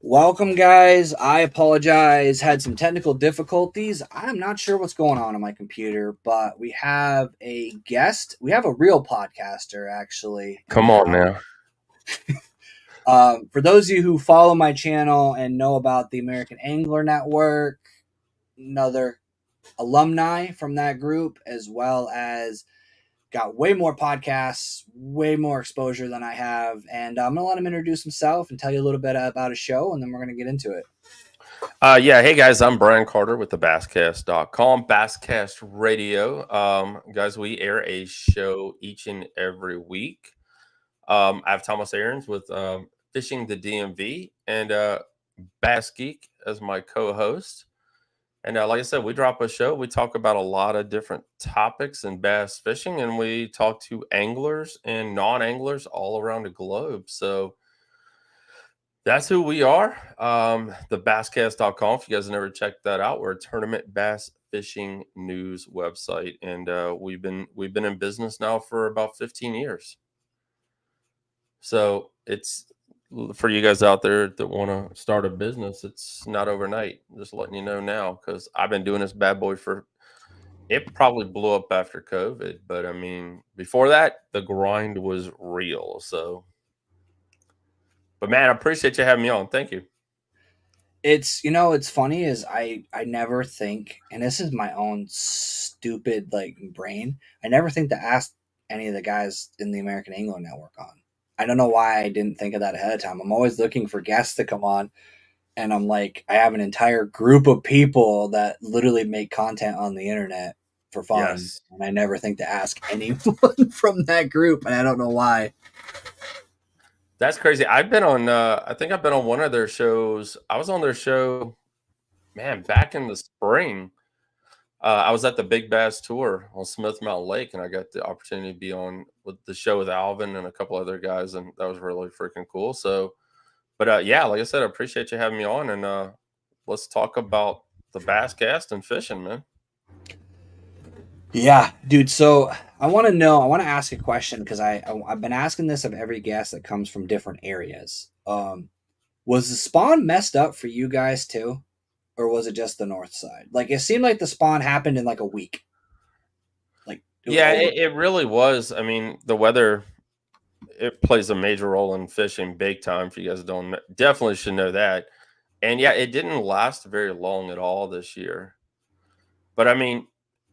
Welcome, guys. I apologize. Had some technical difficulties. I'm not sure what's going on my computer, but we have a guest. We have a real podcaster actually in the Come on house. now. For those of you who follow my channel and know about the American Angler Network, another alumni from that group, as well as got way more podcasts, way more exposure than I have. And I'm going to let him introduce himself and tell you a little bit about his show, and then we're going to get into it. Hey guys, I'm Brian Carter with the basscast.com, Basscast Radio. Guys, we air a show each and every week. I have Thomas Aarons with Fishing the DMV and Bass Geek as my co-host. And like I said, we drop a show. We talk about a lot of different topics in bass fishing, and we talk to anglers and non-anglers all around the globe. So that's who we are. The basscast.com. If you guys never checked that out, we're a tournament bass fishing news website. And we've been in business now for about 15 years. So it's for you guys out there that want to start a business, it's not overnight. Just letting you know now, because I've been doing this bad boy for it probably blew up after COVID, but I mean, before that, the grind was real. So, but man, I appreciate you having me on. Thank you. It's funny is I never think, and this is my own stupid like brain, I never think to ask any of the guys in the American Angler Network on. I don't know why I didn't think of that ahead of time. I'm always looking for guests to come on, and I'm like, I have an entire group of people that literally make content on the internet for fun, Yes. and I never think to ask anyone from that group, and I don't know why. That's crazy. I've been on I think I've been on one of their shows. I was on their show, man, back in the spring. I was at the Big Bass Tour on Smith Mountain Lake, and I got the opportunity to be on with the show with Alvin and a couple other guys, and that was really freaking cool. So, but yeah, like I said, I appreciate you having me on, and let's talk about the bass cast and fishing, man. Yeah, dude. So I want to know. I want to ask a question because I've been asking this of every guest that comes from different areas. Was the spawn messed up for you guys too, or was it just the north side? Like it seemed like the spawn happened in like a week. Like it was Yeah, over. it really was. I mean, the weather it plays a major role in fishing, big time. If you guys don't definitely should know that. And yeah, it didn't last very long at all this year. But I mean,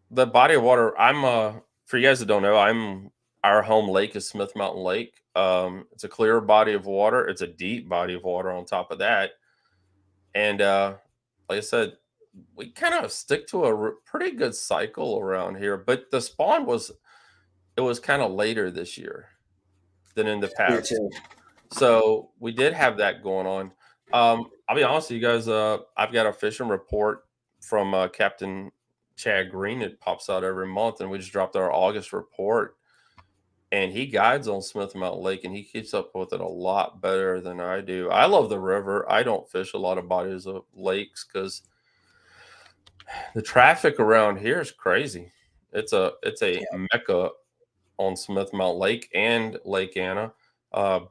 the body of water. For you guys that don't know, I'm our home lake is Smith Mountain Lake. It's a clear body of water. It's a deep body of water on top of that. And like I said, we kind of stick to a pretty good cycle around here. But the spawn was it was kind of later this year than in the Here past. too. So we did have that going on. I'll be honest with you guys. I've got a fishing report from Captain Chad Green. It pops out every month, and we just dropped our August report. And he guides on Smith Mountain Lake, and he keeps up with it a lot better than I do. I love the river. I don't fish a lot of bodies of lakes because the traffic around here is crazy. It's a Yeah, mecca on Smith Mountain Lake and Lake Anna.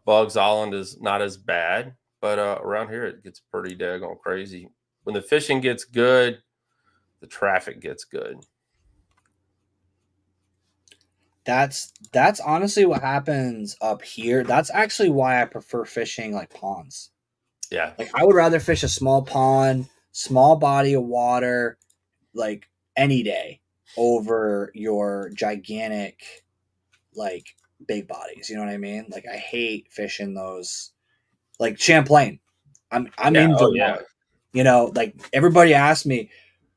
Bugs Island is not as bad, but around here it gets pretty daggone crazy. When the fishing gets good, the traffic gets good. that's honestly what happens up here. That's actually why I prefer fishing like ponds. Yeah, Like I would rather fish a small pond, small body of water, like any day over your gigantic like big bodies. You know what I mean? Like I hate fishing those like Champlain. I'm yeah, in oh Vermont. yeah. Like everybody asks me,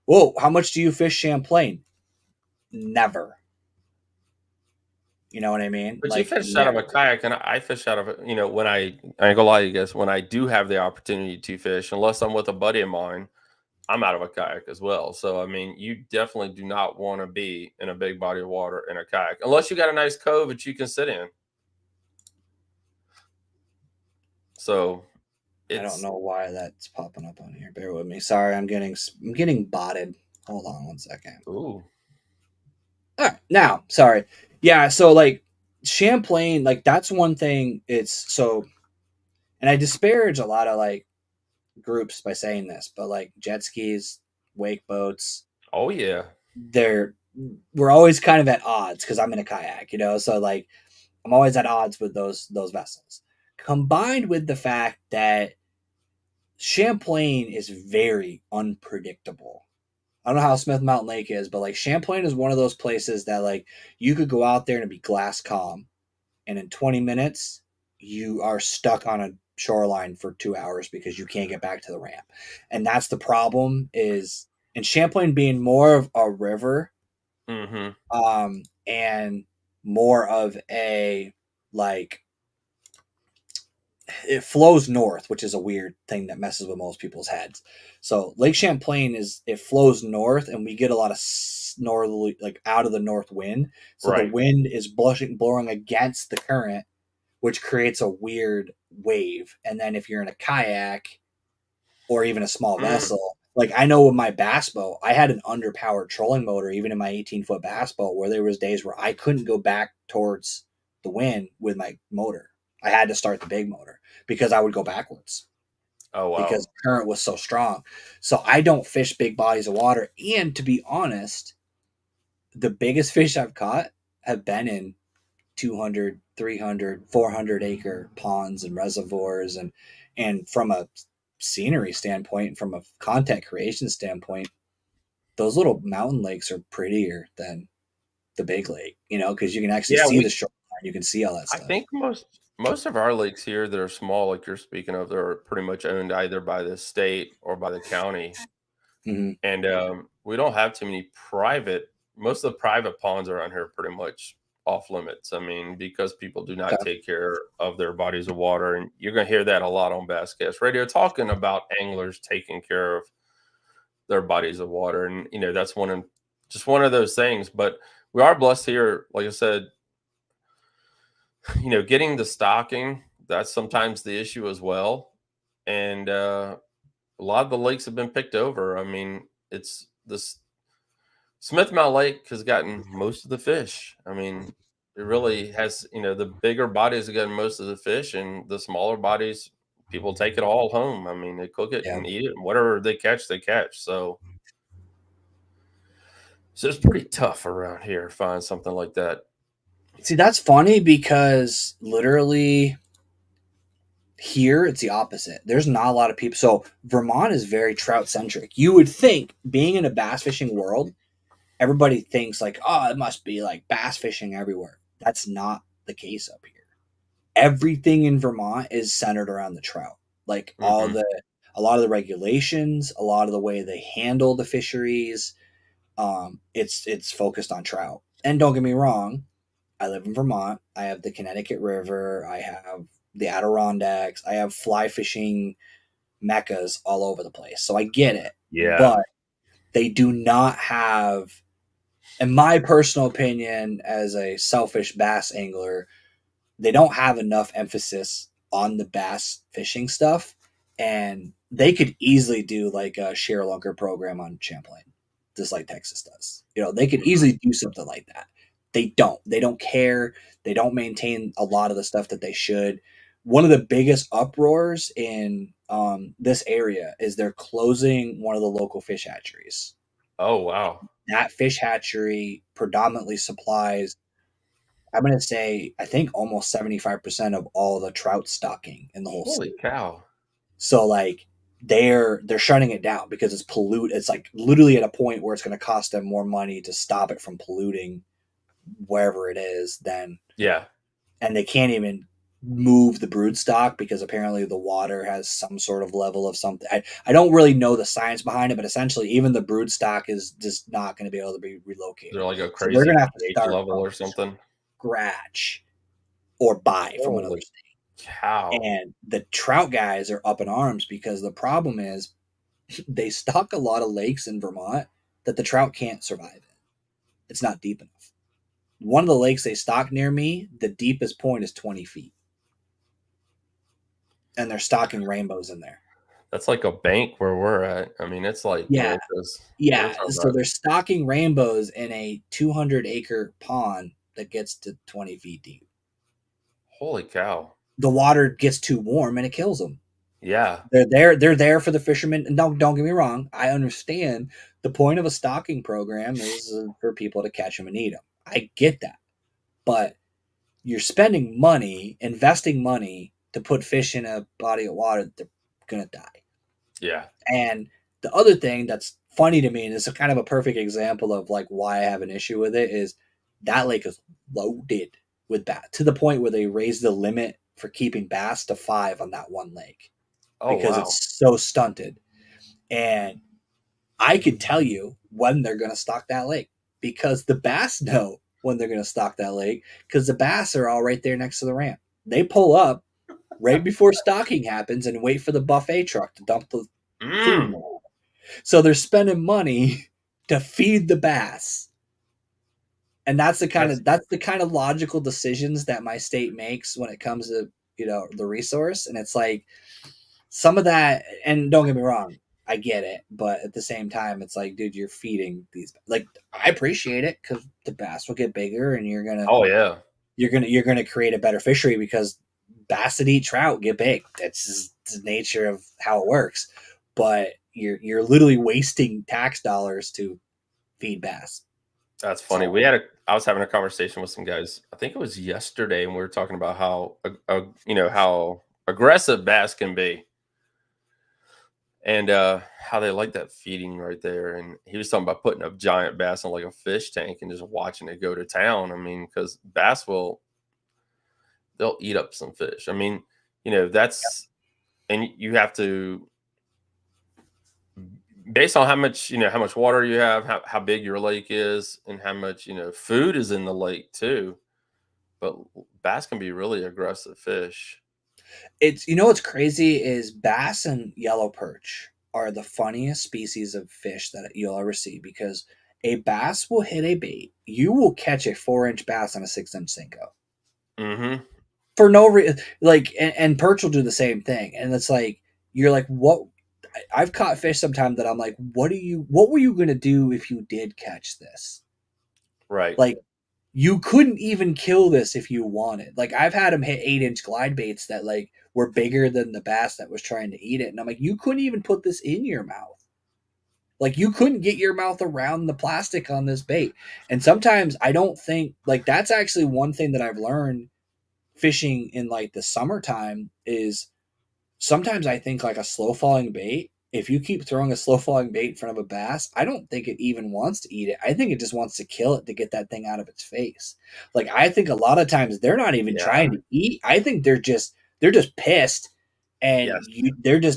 "Whoa, how much do you fish Champlain?" Never. You know what I mean? But you Like fish out of a never. kayak, and I fish out of it. You know, when I ain't gonna lie to you guys, when I do have the opportunity to fish, unless I'm with a buddy of mine, I'm out of a kayak as well. So I mean, you definitely do not want to be in a big body of water in a kayak unless you got a nice cove that you can sit in. So I don't it's know why that's popping up on here. Bear with me. Sorry, I'm getting botted. Hold on one second. ooh, All right, now, sorry. Yeah, so like Champlain, like that's one thing. It's so, and I disparage a lot of like groups by saying this, but like jet skis, wake boats, Oh yeah. they're we're always kind of at odds because I'm in a kayak, you know. So like I'm always at odds with those vessels. Combined with the fact that Champlain is very unpredictable. I don't know how Smith Mountain Lake is, but like Champlain is one of those places that like you could go out there and it'd be glass calm, and in 20 minutes you are stuck on a shoreline for 2 hours because you can't get back to the ramp. And that's the problem is in Champlain being more of a river, Mm-hmm. and more of a like it flows north, which is a weird thing that messes with most people's heads. So Lake Champlain is it flows north, and we get a lot of northerly, like out of the north wind. So the Right. wind is blowing against the current, which creates a weird wave. And then if you're in a kayak or even a small Mm. vessel, like I know with my bass boat, I had an underpowered trolling motor, even in my 18-foot bass boat, where there was days where I couldn't go back towards the wind with my motor. I had to start the big motor because I would go backwards Oh because wow. the current was so strong. So I don't fish big bodies of water. And to be honest, the biggest fish I've caught have been in 200, 300, 400 acre ponds and reservoirs. And from a scenery standpoint, from a content creation standpoint, those little mountain lakes are prettier than the big lake, you know, because you can actually Yeah, see the we shoreline, you can see all that I stuff. think most of our lakes here that are small, like you're speaking of, they're pretty much owned either by the state or by the county. Hmm. And we don't have too many private. Most of the private ponds around here are pretty much off limits. I mean, because people do not Okay. take care of their bodies of water, and you're going to hear that a lot on Basscast Radio, talking about anglers taking care of their bodies of water, and that's just one of those things. But we are blessed here, like I said, getting the stocking. That's sometimes the issue as well, and a lot of the lakes have been picked over. I mean, it's this Smithmount Lake has gotten most of the fish. I mean, it really has, the bigger bodies have gotten most of the fish, and the smaller bodies, people take it all home. I mean, they cook it Yeah. and eat it, and whatever they catch, they catch. So it's pretty tough around here to find something like that. See, that's funny because literally here it's the opposite. There's not a lot of people. So Vermont is very trout centric. You would think being in a bass fishing world, everybody thinks like, oh, it must be like bass fishing everywhere. That's not the case up here. Everything in Vermont is centered around the trout. Like Hmm. a lot of the regulations, a lot of the way they handle the fisheries, it's focused on trout. And don't get me wrong, I live in Vermont. I have the Connecticut River. I have the Adirondacks. I have fly fishing meccas all over the place. So I get it. Yeah. But they do not have, in my personal opinion, as a selfish bass angler, they don't have enough emphasis on the bass fishing stuff. And they could easily do like a share lunker program on Champlain, just like Texas does. You know, they could Mhm. easily do something like that. They don't. They don't care. They don't maintain a lot of the stuff that they should. One of the biggest uproars in this area is they're closing one of the local fish hatcheries. Oh wow. That fish hatchery predominantly supplies, I'm going to say, I think almost 75% of all the trout stocking in the whole Holy state. cow. So like they're shutting it down because it's pollute. It's like literally at a point where it's going to cost them more money to stop it from polluting wherever it is than, Yeah. and they can't even move the brood stock because apparently the water has some sort of level of something. I don't really know the science behind it, but essentially even the brood stock is just not going to be able to be Is there relocated. like a So they're going crazy to have to pH start level from or something? scratch or buy from another Holy state. cow. And the trout guys are up in arms because the problem is they stock a lot of lakes in Vermont that the trout can't survive in. It's not deep enough. One of the lakes they stock near me, the deepest point is 20 feet, and they're stocking rainbows in there. That's like a bank where we're at. I mean, it's like, Yeah, just we're yeah. talking So about, they're stocking rainbows in a 200-acre pond that gets to 20 feet deep. holy cow. The water gets too warm and it kills them. Yeah. They're there for the fishermen. And don't get me wrong, I understand the point of a stocking program is for people to catch them and eat them. I get that. But you're spending money, investing money to put fish in a body of water that they're gonna die. Yeah. And the other thing that's funny to me, and it's a kind of a perfect example of like why I have an issue with it, is that lake is loaded with bass to the point where they raised the limit for keeping bass to 5 on that one lake Oh, because wow. it's so stunted. And I can tell you when they're going to stock that lake because the bass know when they're going to stock that lake because the bass are all right there next to the ramp. They pull up right before stocking happens and wait for the buffet truck to dump the food in Mm. there. So they're spending money to feed the bass. And That's that's the kind of logical decisions that my state makes when it comes to, the resource. And it's like some of that, and don't get me wrong, I get it, but at the same time, it's like, dude, you're feeding these. Like, I appreciate it because the bass will get bigger, and oh, yeah. you're gonna create a better fishery because bass that eat trout get big. That's just the nature of how it works. But you're literally wasting tax dollars to feed bass. That's funny. So I was having a conversation with some guys. I think it was yesterday, and we were talking about how aggressive bass can be, and how they like that feeding right there. And he was talking about putting a giant bass in like a fish tank and just watching it go to town. I mean, because bass will they'll eat up some fish. I mean, that's and you have to based on how much water you have, how big your lake is, and how much food is in the lake too. But bass can be really aggressive fish. what's crazy is bass and yellow perch are the funniest species of fish that you'll ever see because a bass will hit a bait. You will catch a 4-inch bass on a 6-inch Senko Hmm. for no reason. Like, and perch will do the same thing. And it's like, you're like, what? I've caught fish sometimes that I'm like, what were you going to do if you did catch this? Right. Like, you couldn't even kill this if you wanted. Like I've had them hit 8-inch glide baits that like were bigger than the bass that was trying to eat it, and I'm like, you couldn't even put this in your mouth. Like you couldn't get your mouth around the plastic on this bait. And sometimes I don't think like that's actually one thing that I've learned fishing in like the summertime is sometimes I think like a slow falling bait, if you keep throwing a slow falling bait in front of a bass, I don't think it even wants to eat it. I think it just wants to kill it to get that thing out of its face. Like I think a lot of times they're not even Yeah. trying to eat. I think they're just pissed and Yes.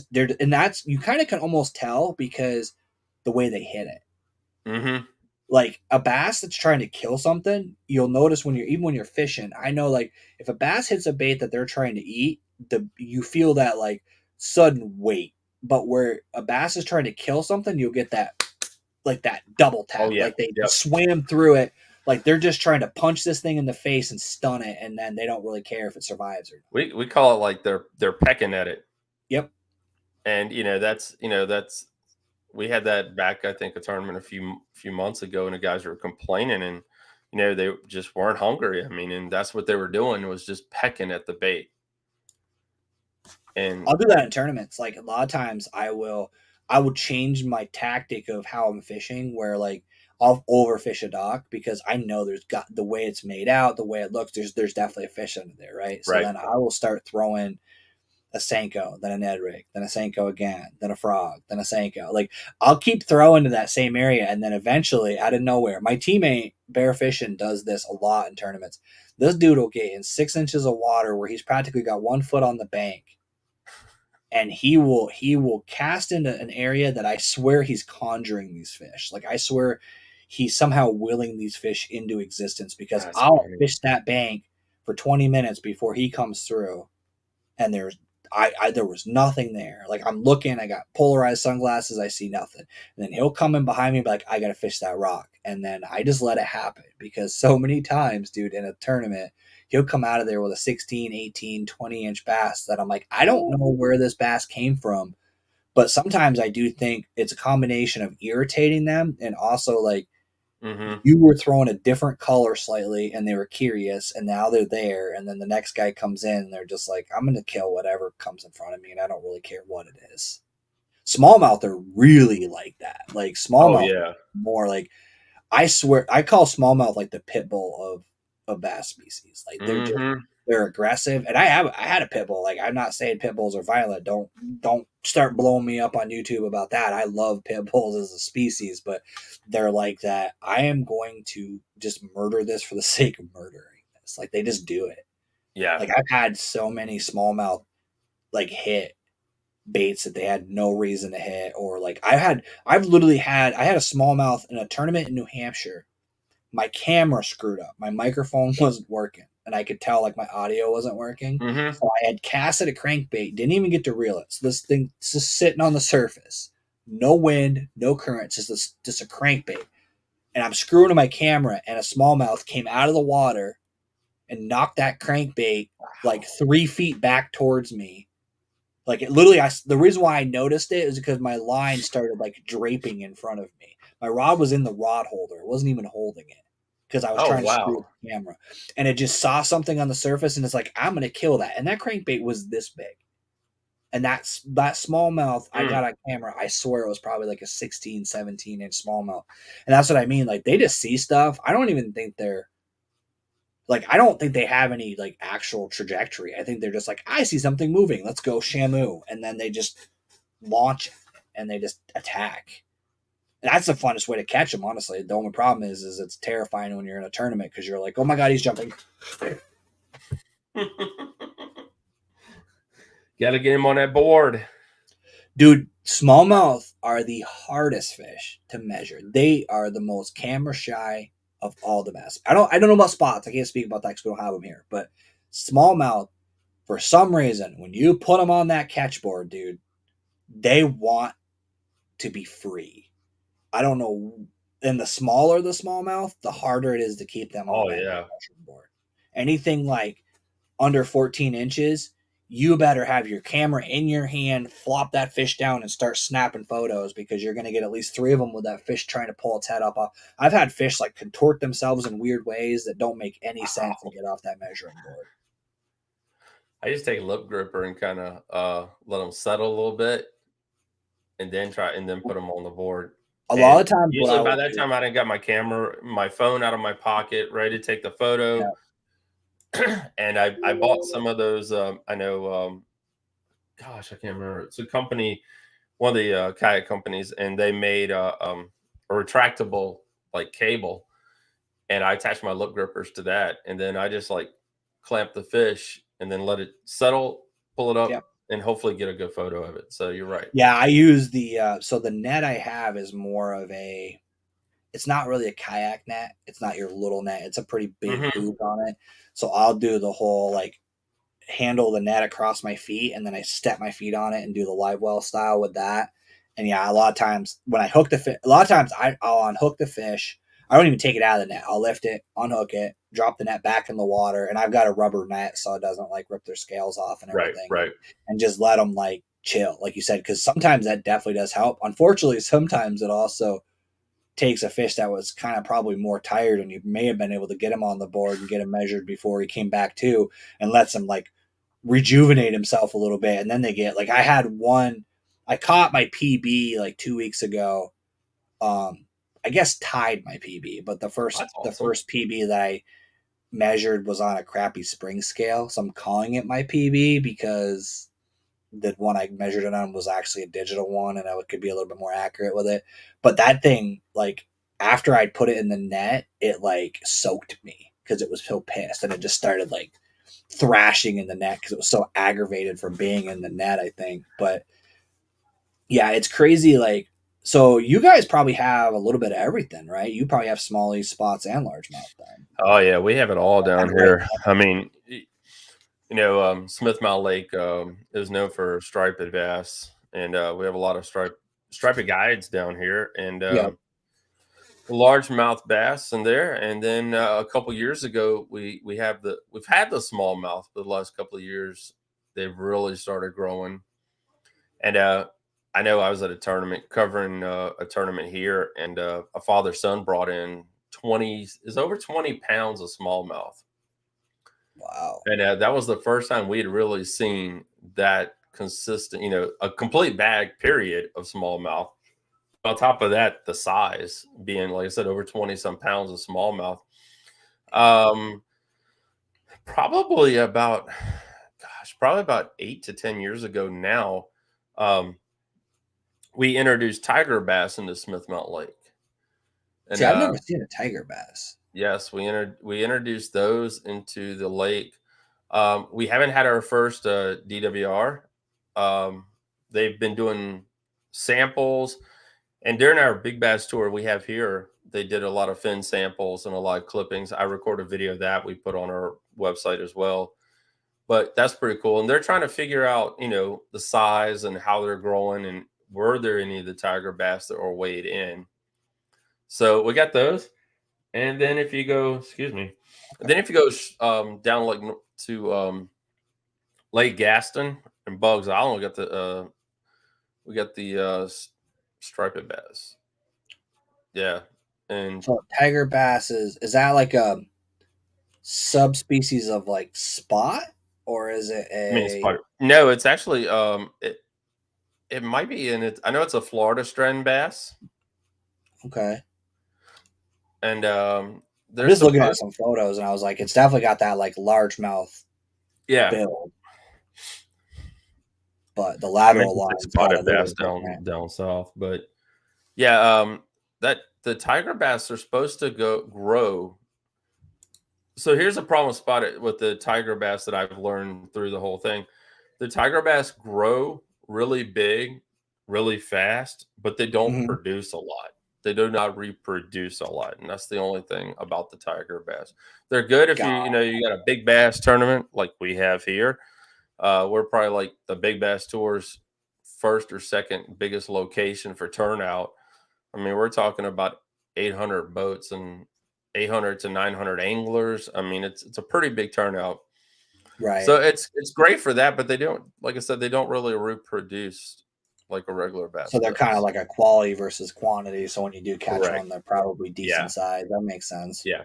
they're and that's you kind of can almost tell because the way they hit it. Hmm. Like a bass that's trying to kill something, you'll notice when you're fishing. I know like if a bass hits a bait that they're trying to eat, the you feel that like sudden weight. But where a bass is trying to kill something, you'll get that like that double Oh tap. yeah. Like they Yep. swam through it. Like they're just trying to punch this thing in the face and stun it, and then they don't really care if it survives or not. We call it like they're pecking at it, Yep. and that's we had that back. I think a tournament a few months ago, and the guys were complaining, and they just weren't hungry. I mean, and that's what they were doing was just pecking at the bait. And I'll do that in tournaments. Like a lot of times I will change my tactic of how I'm fishing where like I'll overfish a dock because I know there's got the way it's made out, the way it looks, there's definitely a fish under there, right? So right. then I will start throwing a Senko, then a Ned rig, then a Senko again, then a frog, then a Senko. Like I'll keep throwing to that same area and then eventually out of nowhere, my teammate Bear Fishing does this a lot in tournaments. This dude will get in 6 inches of water where he's practically got 1 foot on the bank and he will cast into an area that I swear he's conjuring these fish. Like I swear he's somehow willing these fish into existence because That's I'll funny. fish that bank for 20 minutes before he comes through and there was nothing there. Like I'm looking, I got polarized sunglasses, I see nothing. And then he'll come in behind me and be like, I gotta fish that rock. And then I just let it happen because so many times, dude, in a tournament, he'll come out of there with a 16, 18, 20-inch bass that I'm like, I don't know where this bass came from. But sometimes I do think it's a combination of irritating them and also like Mhm. You were throwing a different color slightly, and they were curious, and now they're there. And then the next guy comes in, and they're just like, "I'm going to kill whatever comes in front of me, and I don't really care what it is." Smallmouth are really like that. Like Oh, smallmouth, yeah. more like I swear, I call smallmouth like the pit bull of bass species. Like Mhm. they're aggressive, and I had a pit bull. Like I'm not saying pit bulls are violent. Don't start blowing me up on YouTube about that. I love pit bulls as a species, but they're like that. I am going to just murder this for the sake of murdering this. Like they just do it. Yeah. Like I've had so many smallmouth like hit baits that they had no reason to hit, or like I've literally had I had a smallmouth in a tournament in New Hampshire. My camera screwed up. My microphone wasn't working, and I could tell like my audio wasn't working. Mhm. So I had casted a crankbait, didn't even get to reel it. So this thing just sitting on the surface, no wind, no current, just a crankbait. And I'm screwing to my camera, and a smallmouth came out of the water and knocked that crankbait like 3 feet back towards me. Like it literally, the reason why I noticed it is because my line started like draping in front of me. My rod was in the rod holder; it wasn't even holding it because I was Oh, trying to screw wow. the camera, and it just saw something on the surface, and it's like I'm gonna kill that. And that crankbait was this big, and that smallmouth I Mm. got on camera. I swear it was probably like a 16, 17 inch smallmouth, and that's what I mean. Like they just see stuff. I don't even think they're like I don't think they have any like actual trajectory. I think they're just like I see something moving. Let's go Shamu, and then they just launch it and they just attack. And that's the funnest way to catch them, honestly. The only problem is it's terrifying when you're in a tournament because you're like, oh my god, he's jumping. Gotta get him on that board. Dude, smallmouth are the hardest fish to measure. They are the most camera shy of all the bass. I don't know about spots. I can't speak about that because we don't have them here. But smallmouth, for some reason, when you put them on that catch board, dude, they want to be free. I don't know. And the smaller the smallmouth, the harder it is to keep them on Oh, that yeah. measuring board. Anything like under 14 inches, you better have your camera in your hand, flop that fish down, and start snapping photos because you're going to get at least three of them with that fish trying to pull its head up. I've had fish like contort themselves in weird ways that don't make any sense and Wow. get off that measuring board. I just take a lip gripper and kinda, let them settle a little bit and then put them on the board. A lot And of times, what I usually by will that do, time, I done got my phone out of my pocket, ready to take the yeah, photo. And I bought some of those, I know, gosh, I can't remember. It's a company, one of the, kayak companies, and they made a retractable, like, cable, and I attached my lip grippers to that, and then I just, like, clamp the fish and then let it settle, pull it yeah, up, and hopefully get a good photo of it. So you're right. yeah. I use the so the net I have is more of a it's not really a kayak net. It's not your little net. It's a pretty big Mhm. hoop on it. So I'll do the whole like handle the net across my feet and then I step my feet on it and do the live well style with that. And yeah, a lot of times when I hook the fish, a lot of times I'll unhook the fish. I don't even take it out of the net. I'll lift it, unhook it, drop the net back in the water, and I've got a rubber net so it doesn't like rip their scales off and Right, everything, right. and just let them like chill, like you said, because sometimes that definitely does help. Unfortunately, sometimes it also takes a fish that was kind of probably more tired and you may have been able to get him on the board and get him measured before he came back to and lets him like rejuvenate himself a little bit. And then they get like I had one I caught my PB like 2 weeks ago. I guess tied my PB, but the first That's the awesome. first PB that I measured was on a crappy spring scale. So I'm calling it my PB because the one I measured it on was actually a digital one, and I could be a little bit more accurate with it. But that thing, like after I put it in the net, it like soaked me because it was so pissed, and it just started like thrashing in the net because it was so aggravated from being in the net. I think, but yeah, it's crazy. Like, so you guys probably have a little bit of everything, right? You probably have smallies, spots, and largemouth. Then Oh, yeah, we have it all kind down of right. here. I mean, Smithmount Lake, is known for striped bass, and, we have a lot of striped guides down here, and, Yeah, largemouth bass in there. And then, a couple years ago, we've had the smallmouth for the last couple of years. They've really started growing. And, I know I was at a tournament covering, a tournament here, and, a father son brought in 20 is over 20 pounds of smallmouth, Wow. and that was the first time we had really seen that consistent, a complete bag period of smallmouth. On top of that, the size being, like I said, over 20 some pounds of smallmouth. Um, probably about, gosh, probably about 8 to 10 years ago now. Um, we introduced tiger bass into Smith Mountain Lake, and See, I've never seen a tiger bass. yes, we introduced those into the lake. We haven't had our first DWR. Um, they've been doing samples, and during our big bass tour we have here, they did a lot of fin samples and a lot of clippings. I recorded a video of that we put on our website as well. But that's pretty cool, and they're trying to figure out, the size and how they're growing, and were there any of the tiger bass that were weighed in. So we got those. And then if you go, excuse me, then if you go down like to Lake Gaston and Bugs Island, we got the striped bass. Yeah, and So tiger bass is that like a subspecies of like spot, or is it I mean it's a part. No, it's actually it might be in it. I know it's a Florida strand bass, okay? and I'm they're just looking at supposed. some photos, and I was like, it's definitely got that like largemouth Yeah, build, but the I mean lateral it's like line's got a spotted little bass different. down south, but yeah, that the tiger bass are supposed to go grow. So here's a problem spotted with the tiger bass that I've learned through the whole thing. The tiger bass grow really big, really fast, but they don't Hmm. produce a lot. They do not reproduce a lot, and that's the only thing about the tiger bass. They're good if God, you got a big bass tournament like we have here. We're probably like the Big Bass Tour's first or second biggest location for turnout. I mean, we're talking about 800 boats and 800 to 900 anglers. I mean, it's a pretty big turnout. right? So it's great for that, but they don't, like I said, they don't really reproduce like a regular So bass they're kind of does. like a quality versus quantity. So when you do catch Correct. one, they're probably Yeah. decent size. That makes sense. Yeah.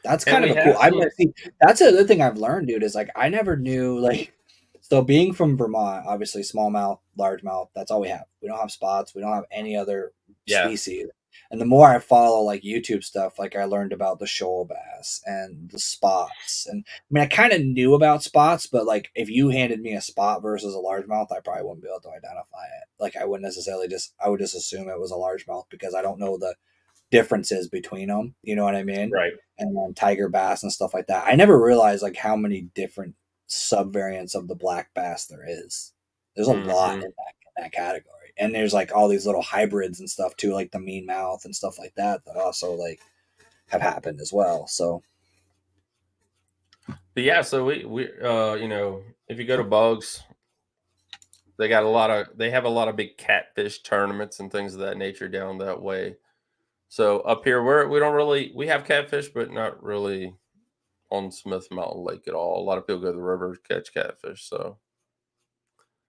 That's And kind of we a cool. have I seen. see. That's another thing I've learned, dude. Is like I never knew like. So being from Vermont, obviously smallmouth, largemouth. That's all we have. We don't have spots. We don't have any other Yeah. species. And the more I follow like YouTube stuff, like I learned about the shoal bass and the spots. And I mean, I kind of knew about spots, but like if you handed me a spot versus a largemouth, I probably wouldn't be able to identify it. Like I wouldn't necessarily just. I would just assume it was a largemouth because I don't know the differences between them. You know what I mean? Right. And then tiger bass and stuff like that. I never realized like how many different subvariants of the black bass there is. There's a lot Hmm. in that category. And there's like all these little hybrids and stuff too, like the mean mouth and stuff like that that also like have happened as well. So But yeah, so we if you go to Bugs, they have a lot of big catfish tournaments and things of that nature down that way. So up here we don't really we have catfish, but not really on Smith Mountain Lake at all. A lot of people go to the river to catch catfish. So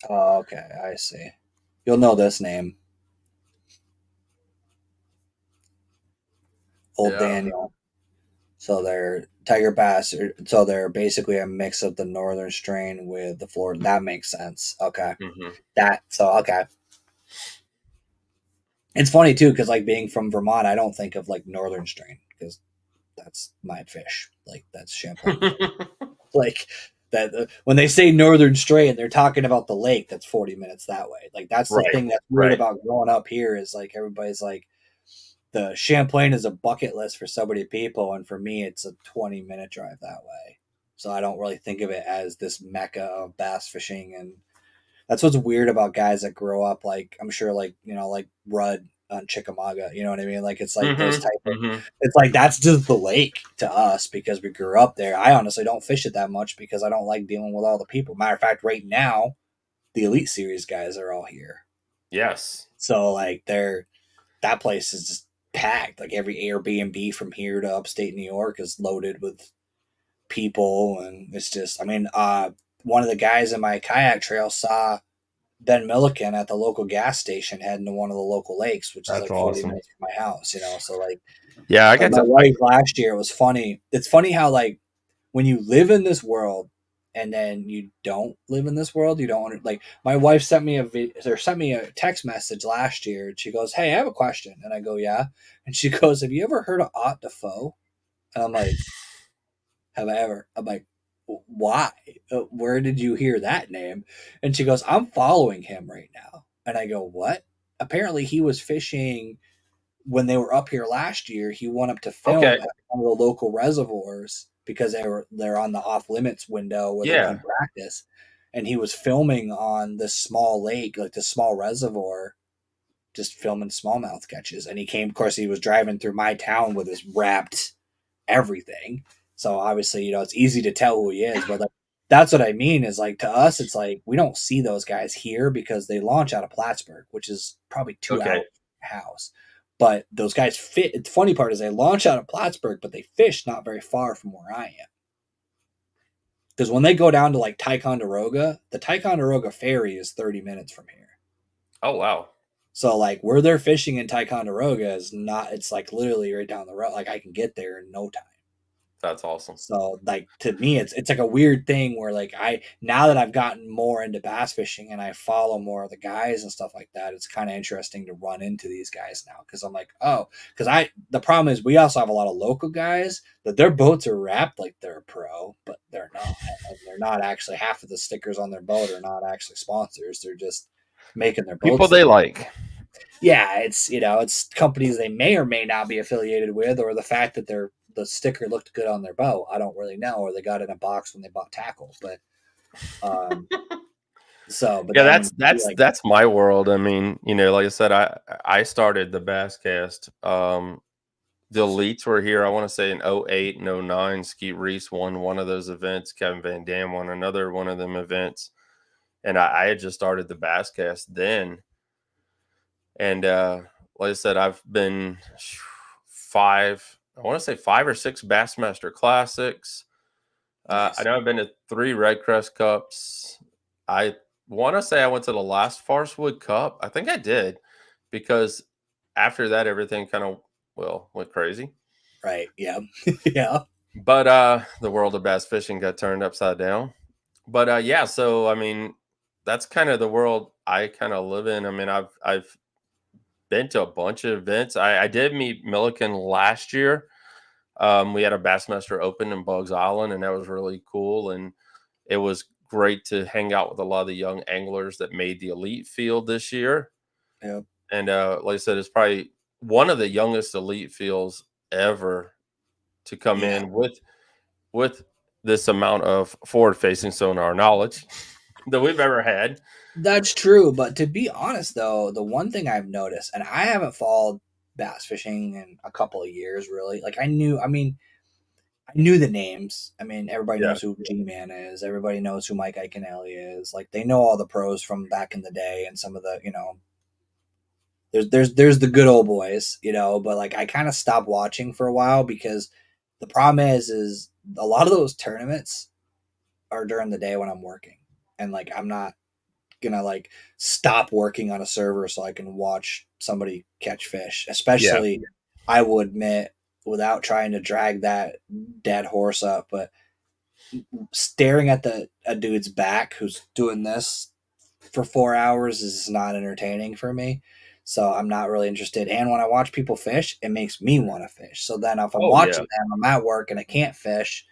okay, I see. You'll know this name, Old yeah. Daniel. So they're tiger bass. So they're basically a mix of the northern strain with the Florida. That makes sense. Okay. Hmm. That so okay. It's funny too because like being from Vermont, I don't think of like northern strain because that's my fish. Like that's Champlain fish. Like that when they say northern strain, they're talking about the lake that's 40 minutes that way. Like that's the Right. thing that's weird Right. about growing up here is like everybody's like the Champlain is a bucket list for so many people, and for me, it's a 20-minute drive that way. So I don't really think of it as this mecca of bass fishing, and that's what's weird about guys that grow up like I'm sure like like Rudd on Chickamauga. You know what I mean? Like it's like those Hmm. type of. Hmm. It's like that's just the lake to us because we grew up there. I honestly don't fish it that much because I don't like dealing with all the people. Matter of fact, right now the Elite Series guys are all here, Yes. so like they're that place is just packed. Like every Airbnb from here to upstate New York is loaded with people, and it's just. I mean, one of the guys in my kayak trail saw Ben Milliken at the local gas station heading to one of the local lakes, which is That's like 40 awesome. minutes from my house, you know. So Yeah, I like get my to. wife last year, it was funny. It's funny how like when you live in this world and then you don't live in this world, you don't like my wife sent me sent me a text message last year and she goes, "Hey, I have a question." And I go, "Yeah." And she goes, "Have you ever heard of Ott Defoe?" And I'm like, "Have I ever?" I'm like, "Why? Where did you hear that name?" And she goes, "I'm following him right now." And I go, "What?" Apparently he was fishing when they were up here last year. He went up to Okay. film at one of the local reservoirs because they're on the off limits window where they Yeah. couldn't practice, and he was filming on this small lake, like this small reservoir, just filming smallmouth catches. And he came, of course, he was driving through my town with his wrapped everything. So obviously, you know, it's easy to tell who he is. But like, that's what I mean is like to us, it's like we don't see those guys here because they launch out of Plattsburgh, which is probably 2 hours Okay. from my house. But those guys fit. The funny part is they launch out of Plattsburgh, but they fish not very far from where I am. Because when they go down to like Ticonderoga, the Ticonderoga ferry is 30 minutes from here. Oh wow, So like where they're fishing in Ticonderoga is not. It's like literally right down the road. Like I can get there in no time. that's awesome. So like to me it's like a weird thing where like I now that I've gotten more into bass fishing and I follow more of the guys and stuff like that, it's kind of interesting to run into these guys now because I'm like, oh, because I the problem is we also have a lot of local guys that their boats are wrapped like they're a pro, but they're not. And they're not actually half of the stickers on their boat are not actually sponsors. They're just making their People boats they look like. yeah, it's you know, it's companies they may or may not be affiliated with, or the fact that the sticker looked good on their boat. I don't really know, or they got in a box when they bought tackle. But um, but Yeah, then when that's you see that's like that's my world. I mean, like I said, I started the Basscast. The elites were here. I want to say in '08 and '09. Skeet Reese won one of those events. Kevin Van Dam won another one of them events, and I had just started the Basscast then. And like I said, I've been five. I want to say 5 or 6 Bassmaster Classics. I nice, know I've been to 3 Red Crest Cups. I want to say I went to the last Farcewood Cup. I think I did because after that, everything kind of, well, went crazy. right? Yeah, yeah, But the world of bass fishing got turned upside down. But yeah, so I mean, that's kind of the world I kind of live in. I mean, I've been to a bunch of events. I did meet Milliken last year. We had a Bassmaster Open in Bugs Island, and that was really cool. And it was great to hang out with a lot of the young anglers that made the elite field this year. yeah, And like I said, it's probably one of the youngest elite fields ever to come yeah. in with this amount of forward facing sonar knowledge that we've ever had. That's true. But to be honest, though, the one thing I've noticed, and I haven't followed bass fishing in a couple of years, really. Like I knew, I mean, I knew the names. I mean, everybody Yeah. knows who G Man is. Everybody knows who Mike Iaconelli is. Like they know all the pros from back in the day and some of the, you know, there's the good old boys, you know, but like I kind of stopped watching for a while because the problem is a lot of those tournaments are during the day when I'm working. And like I'm not gonna like stop working on a server so I can watch somebody catch fish. Yeah. Especially I will admit without trying to drag that dead horse up, but staring at the a dude's back who's doing this for 4 hours is not entertaining for me. So I'm not really interested. And when I watch people fish, it makes me want to fish. So then if I'm Oh yeah. watching them, I'm at work and I can't fish,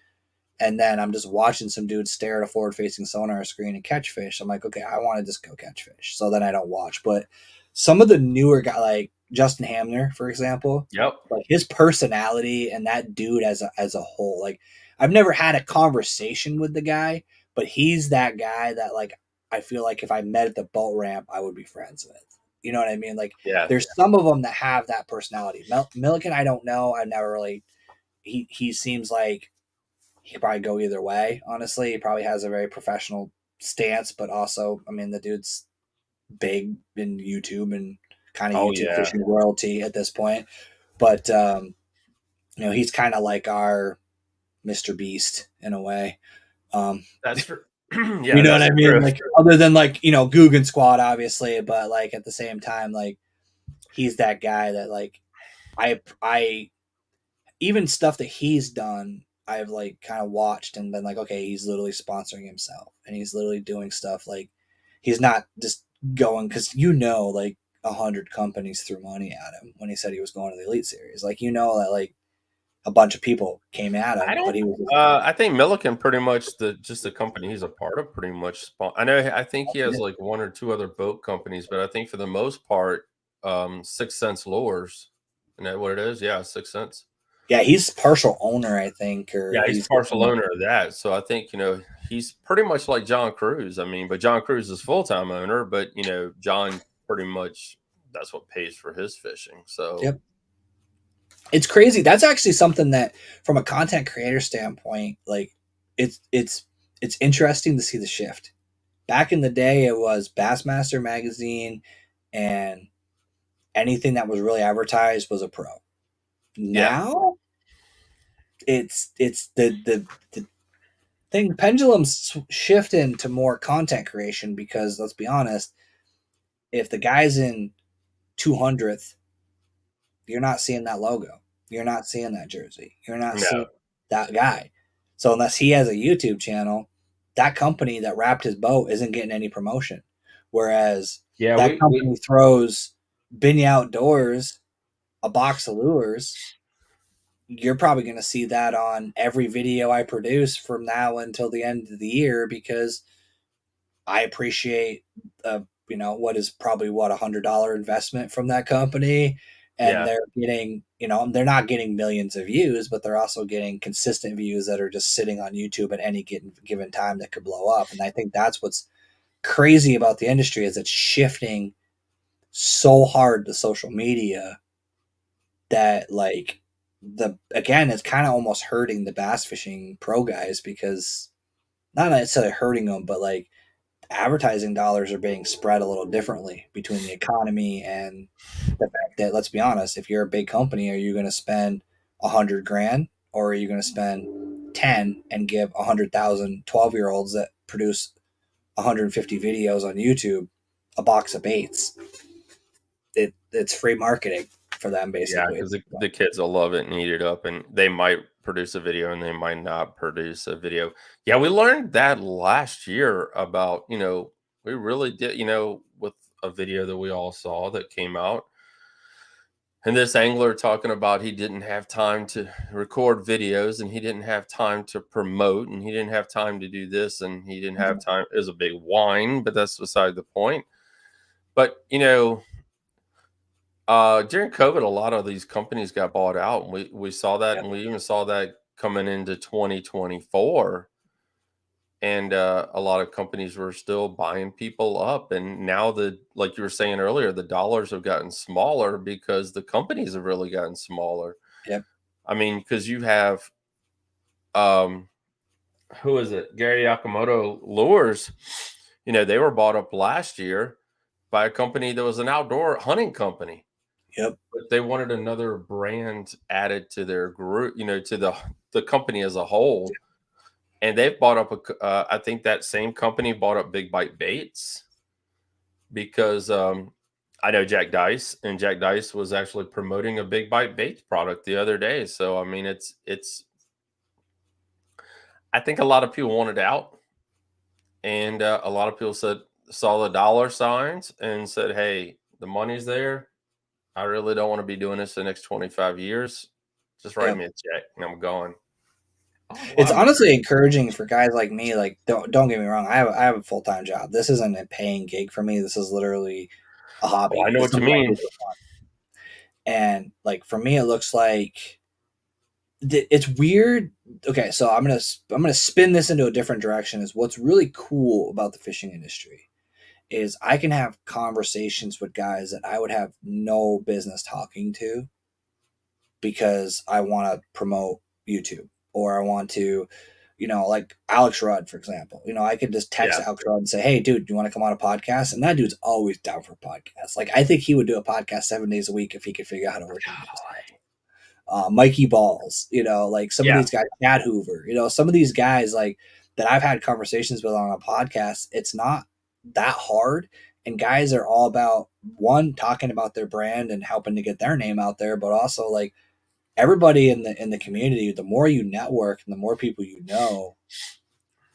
and then I'm just watching some dude stare at a forward facing sonar screen and catch fish. I'm like, okay, I want to just go catch fish. So then I don't watch. But some of the newer guys, like Justin Hamner, for example, Yep. like his personality and that dude as a whole, like I've never had a conversation with the guy, but he's that guy that like I feel like if I met at the boat ramp, I would be friends with. You know what I mean? Like Yeah. there's some of them that have that personality. Milliken, I don't know. I never really. He seems like he could probably go either way. Honestly, he probably has a very professional stance, but also, I mean, the dude's big in YouTube and kind of Oh YouTube yeah. fishing royalty at this point. But you know, he's kind of like our Mr. Beast in a way. Um, That's true. You Yeah, know what that's I mean? true. Like other than like, Guggen Squad obviously, but like at the same time, like he's that guy that like I even stuff that he's done, I've like kind of watched and been like, okay, he's literally sponsoring himself and he's literally doing stuff like he's not just going because like 100 companies threw money at him when he said he was going to the Elite Series. Like that like a bunch of people came at I him, but don't. he was I think Milliken pretty much the company he's a part of pretty much. I know. I think he has like one or two other boat companies, but I think for the most part, 6 cents lures. Isn't that what it is? Yeah, 6 cents. yeah, he's partial owner, I think, Yeah, or he's he's partial owner of that. So I think he's pretty much like John Cruz. I mean, but John Cruz is full time owner, but John pretty much that's what pays for his fishing. So yep. It's crazy. That's actually something that, from a content creator standpoint, like it's it's interesting to see the shift. Back in the day, it was Bassmaster magazine, and anything that was really advertised was a pro. yeah, Now it's the thing. Pendulum's shifting to more content creation because let's be honest, if the guy's in 200th, you're not seeing that logo. You're not seeing that jersey. You're not no, seeing that guy. So unless he has a YouTube channel, that company that wrapped his boat isn't getting any promotion. Whereas yeah, that we company throws Binya Outdoors a box of lures, you're probably going to see that on every video I produce from now until the end of the year because I appreciate what is probably $100 investment from that company, and yeah. they're getting they're not getting millions of views, but they're also getting consistent views that are just sitting on YouTube at any given time that could blow up. And I think that's what's crazy about the industry is it's shifting so hard to social media that like the again it's kind of almost hurting the bass fishing pro guys because not necessarily hurting them, but like advertising dollars are being spread a little differently between the economy and the fact that let's be honest, if you're a big company, are you going to spend 100 grand or are you going to spend 10 and give 100,000 12-year-olds that produce 150 videos on YouTube a box of baits? It's free marketing for them Yeah, basically. because the kids will love it and eat it up, and they might produce a video and they might not produce a video. Yeah, we learned that last year about, we really did, with a video that we all saw that came out. And this angler talking about he didn't have time to record videos and he didn't have time to promote and he didn't have time to do this and he didn't have time. It was a big whine, but that's beside the point. But, during COVID, a lot of these companies got bought out, and we saw that, Yep, and we even saw that coming into 2024. And a lot of companies were still buying people up, and now like you were saying earlier, the dollars have gotten smaller because the companies have really gotten smaller. yep, I mean, because you have um, who is it? Gary Yakamoto Lures. They were bought up last year by a company that was an outdoor hunting company. yep, But they wanted another brand added to their group, to the company as a whole. And they've bought up I think that same company bought up Big Bite Baits because I know Jack Dice, and Jack Dice was actually promoting a Big Bite Baits product the other day. So I mean, it's. I think a lot of people wanted out, and a lot of people saw the dollar signs and said, "Hey, the money's there. I really don't want to be doing this the next 25 years. Just write yep. me a check and I'm going." Oh, It's wow. honestly encouraging for guys like me. Like, don't get me wrong. I have a full time job. This isn't a paying gig for me. This is literally a Well, I hobby. know It's what you something I do mean. for fun. And like for me, it looks like it's weird. Okay, so I'm gonna spin this into a different direction. Is what's really cool about the fishing industry is I can have conversations with guys that I would have no business talking to because I want to promote YouTube or I want to, like Alex Rudd, for example. I could just text Yeah. Alex Rudd and say, "Hey, dude, do you want to come on a podcast?" And that dude's always down for a podcast. Like, I think he would do a podcast 7 days a week if he could figure out how to work into his schedule. Mikey Balls, like some of Yeah. these guys, Chad Hoover, some of these guys, like that I've had conversations with on a podcast, it's not that hard. And guys are all about one talking about their brand and helping to get their name out there, but also like everybody in the community, the more you network and the more people you know,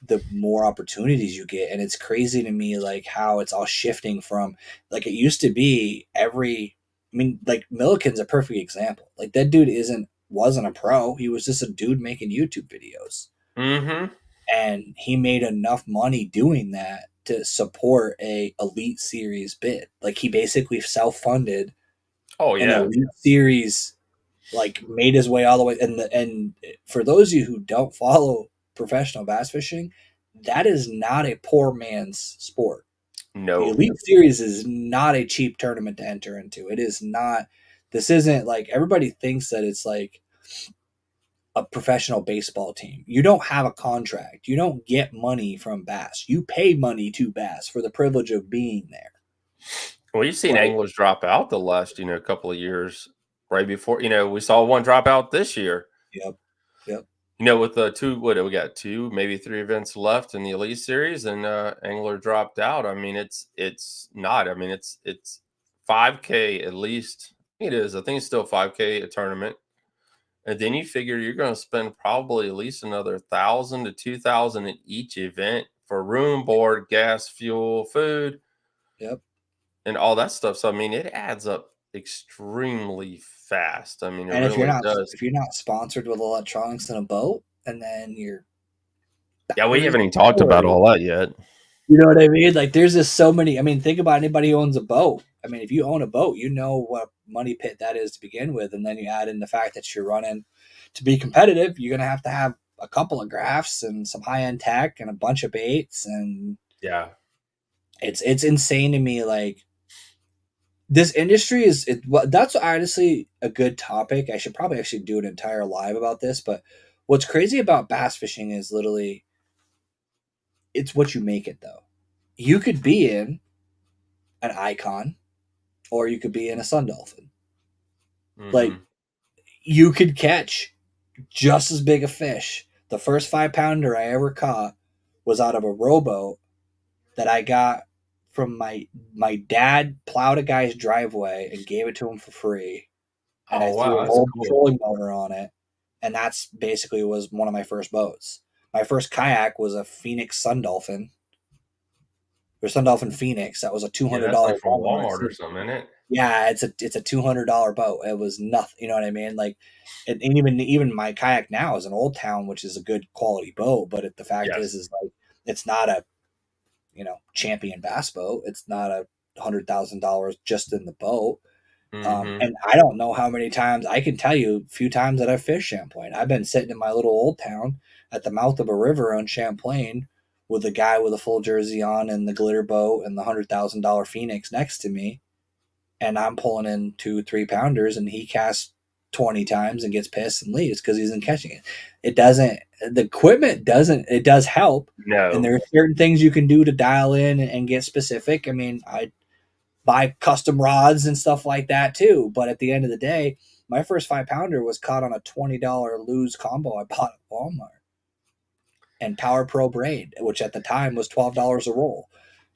the more opportunities you get. And it's crazy to me like how it's all shifting from like it used to be every I mean, like Milliken's a perfect example. Like that dude wasn't a pro. He was just a dude making YouTube videos. Mm-hmm. And he made enough money doing that to support a elite series bid. Like he basically self-funded Oh an yeah. elite series, like made his way all the way. And for those of you who don't follow professional bass fishing, that is not a poor man's sport. The No. elite series is not a cheap tournament to enter into. It is not. This isn't like everybody thinks that it's like a professional baseball team. You don't have a contract. You don't get money from Bass. You pay money to Bass for the privilege of being there. Well, you've seen Like, anglers drop out the last, couple of years. Right before, we saw one drop out this year. yep, yep, With the two, what we got, two, maybe three events left in the Elite Series, and angler dropped out. I mean, it's not. I mean, it's 5K at least. It is. I think it's still 5K a tournament, and then you figure you're going to spend probably at least another 1,000 to 2,000 at each event for room, board, gas, fuel, food, yep. and all that stuff. So I mean, it adds up extremely fast. I mean, it And really does. if you're not sponsored with electronics and a boat, and then your Yeah, we batteries haven't even talked about or all that yet. you know what I mean? Like there's just so many. I mean, think about anybody who owns a boat. I mean, if you own a boat, you know what money pit that is to begin with, and then you add in the fact that you're running to be competitive. You're gonna have to have a couple of graphs and some high end tech and a bunch of baits, and Yeah. it's insane to me. Like this industry is it. Well, that's honestly a good topic. I should probably actually do an entire live about this. But what's crazy about bass fishing is literally it's what you make it though. You could be in an icon or you could be in a sun dolphin. Like Mhm. you could catch just as big a fish. The first 5 pounder I ever caught was out of a rowboat that I got from my dad plowed a guy's driveway and gave it to him for free. And I Oh, threw wow, an that's old cool. trolling motor on it. And that's basically was one of my first boats. My first kayak was a Phoenix Sun Dolphin or Sun Dolphin Phoenix. That was a two Yeah, hundred that's dollar like from Walmart. Walmart or something, isn't it? Yeah, it's a $200 boat. It was nothing. You know what I mean? Like, and even my kayak now is an Old Town, which is a good quality boat. But the fact Yes. is like it's not a champion bass boat. It's not $100,000 just in the boat. Mhm. And I don't know how many times I can tell you a few times that I've fished Champlain. I've been sitting in my little Old Town at the mouth of a river on Champlain with a guy with a full jersey on and the glitter boat and the $100,000 Phoenix next to me, and I'm pulling in 2 3 pounders, and he casts 20 times and gets pissed and leaves because he isn't catching it. It doesn't. The equipment doesn't. It does help, and No. there are certain things you can do to dial in and get specific. I mean, I buy custom rods and stuff like that too. But at the end of the day, my first 5 pounder was caught on a $20 lose combo I bought at Walmart and Power Pro braid, which at the time was $12 a roll.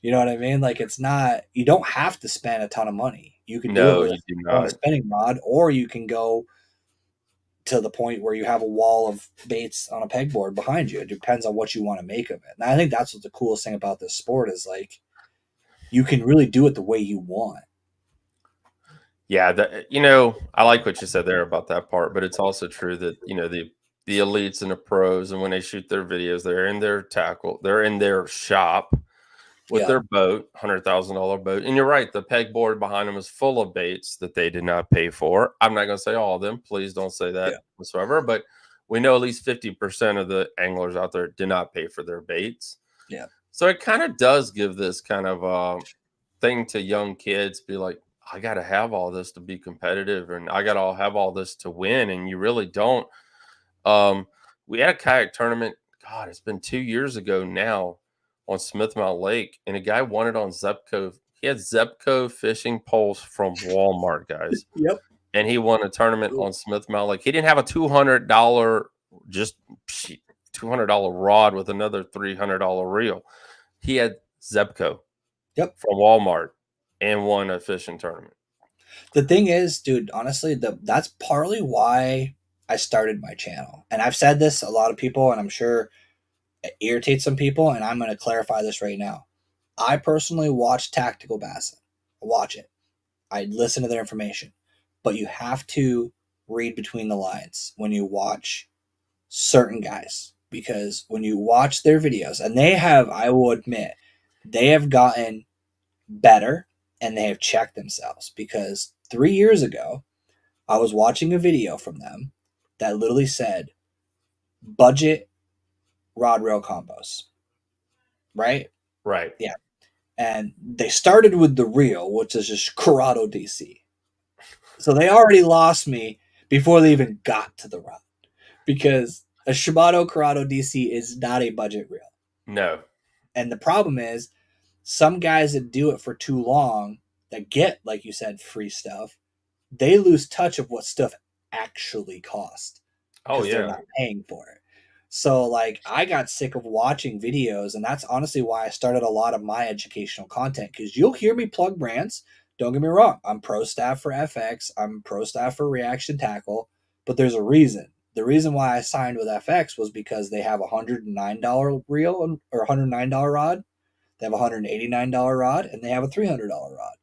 You know what I mean? Like it's not you don't have to spend a ton of money. You can do it No, with you do a not. spinning rod, or you can go to the point where you have a wall of baits on a pegboard behind you. It depends on what you want to make of it. And I think that's what the coolest thing about this sport is like you can really do it the way you want. Yeah, I like what you said there about that part, but it's also true that, the elites and the pros, and when they shoot their videos, they're in their shop with Yeah. their boat, $100,000 boat. And you're right, the pegboard behind them is full of baits that they did not pay for. I'm not going to say all of them. Please don't say that Yeah. whatsoever. But we know at least 50% of the anglers out there did not pay for their baits. Yeah. So it kind of does give this kind of thing to young kids be like, I got to have all this to be competitive and I got to have all this to win. And you really don't. Um, we had a kayak tournament. God, it's been 2 years ago now on Smith Mount Lake, and a guy won it on Zepco. He had Zepco fishing poles from Walmart, guys, Yep. and he won a tournament on Smith Mount Lake. He didn't have a $200 just $200 rod with another $300 reel. He had Zebco Yep. from Walmart and won a fishing tournament. The thing is, dude, honestly, that's partly why I started my channel. And I've said this to a lot of people, and I'm sure it irritates some people, and I'm going to clarify this right now. I personally watch Tactical Bassin. I watch it. I listen to their information. But you have to read between the lines when you watch certain guys, because when you watch their videos, and they have, I will admit, they have gotten better and they have checked themselves, because 3 years ago I was watching a video from them that literally said budget rod rail combos, right? Right. Yeah. And they started with the reel, which is just Corrado DC. So they already lost me before they even got to the rod, because a Shimano Corrado DC is not a budget reel. No. And the problem is, some guys that do it for too long, that get, like you said, free stuff, they lose touch of what stuff actually costs, Oh because they're yeah. not paying for it. So, like, I got sick of watching videos, and that's honestly why I started a lot of my educational content, because you'll hear me plug brands. Don't get me wrong. I'm pro staff for FX. I'm pro staff for Reaction Tackle, but there's a reason. The reason why I signed with FX was because they have a $109 reel or $109 rod. They have a $189 rod, and they have a $300 rod.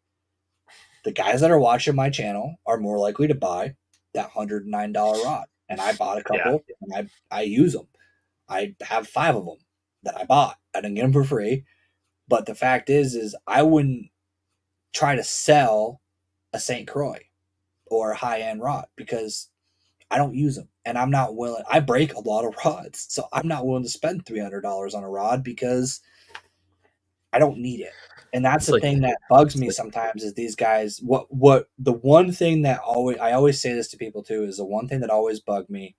The guys that are watching my channel are more likely to buy that $109 rod. And I bought a Yeah. couple, and I use them. I have 5 of them that I bought. I didn't get them for free. But the fact is I wouldn't try to sell a St. Croix or a high end rod, because I don't use them. And I'm not willing. I break a lot of rods. So I'm not willing to spend $300 on a rod, because I don't need it. And that's It's the like thing that bugs it's me like sometimes, is these guys, what the one thing that always, I always say this to people too, is the one thing that always bugged me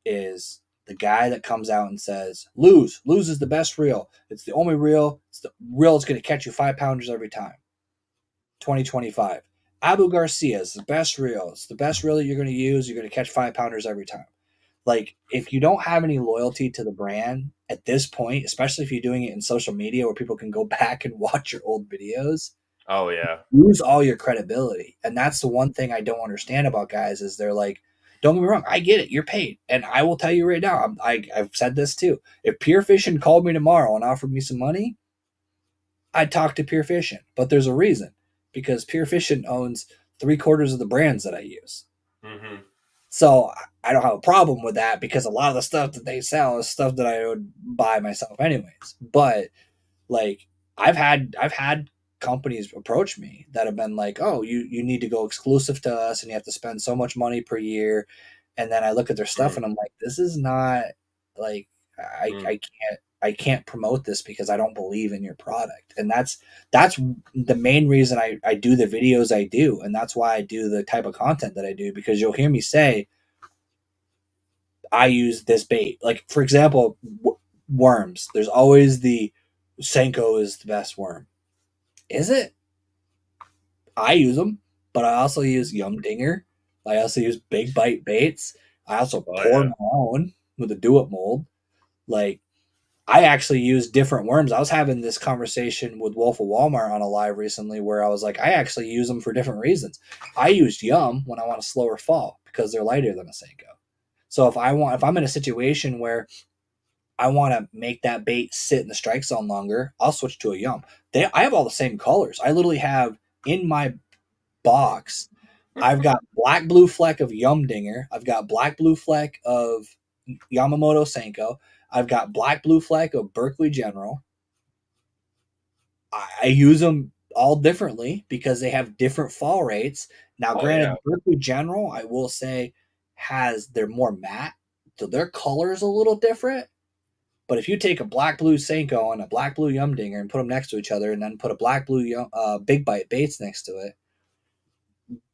is the guy that comes out and says, lose is the best reel. It's the only reel. It's the reel that's going to catch you 5 pounders every time. 2025. Abu Garcia is the best reel. It's the best reel that you're going to use. You're going to catch 5 pounders every time. Like, if you don't have any loyalty to the brand at this point, especially if you're doing it in social media where people can go back and watch your old videos, oh yeah. lose all your credibility. And that's the one thing I don't understand about guys, is they're like, don't get me wrong, I get it, you're paid. And I will tell you right now, I've said this too. If Pure Fishing called me tomorrow and offered me some money, I'd talk to Pure Fishing. But there's a reason, because Pure Fishing owns 3/4 of the brands that I use. Hmm. So I don't have a problem with that, because a lot of the stuff that they sell is stuff that I would buy myself anyways. But like, I've had companies approach me that have been like, "Oh, you need to go exclusive to us, and you have to spend so much money per year." And then I look at their stuff, Mm. and I'm like, "This is not, like, Mm. I can't promote this, because I don't believe in your product." And that's the main reason I do the videos I do, and that's why I do the type of content that I do, because you'll hear me say, I use this bait. Like, for example, worms. There's always the Senko is the best worm. Is it? I use them, but I also use Yum Dinger. I also use Big Bite baits. I also Oh pour yeah. my own with a Do It mold. Like, I actually use different worms. I was having this conversation with Wolf of Walmart on a live recently, where I was like, I actually use them for different reasons. I used Yum when I want a slower fall, because they're lighter than a Senko. So if I'm in a situation where I want to make that bait sit in the strike zone longer, I'll switch to a Yum. I have all the same colors. I literally have in my box, I've got black blue fleck of Yum Dinger. I've got black blue fleck of Yamamoto Senko. I've got black blue fleck of Berkeley General. I use them all differently, because they have different fall rates. Now, Oh yeah. granted, Berkeley General, I will say, they're more matte, so their color is a little different. But if you take a black blue Senko and a black blue Yum Dinger and put them next to each other, and then put a black blue Big Bite baits next to it,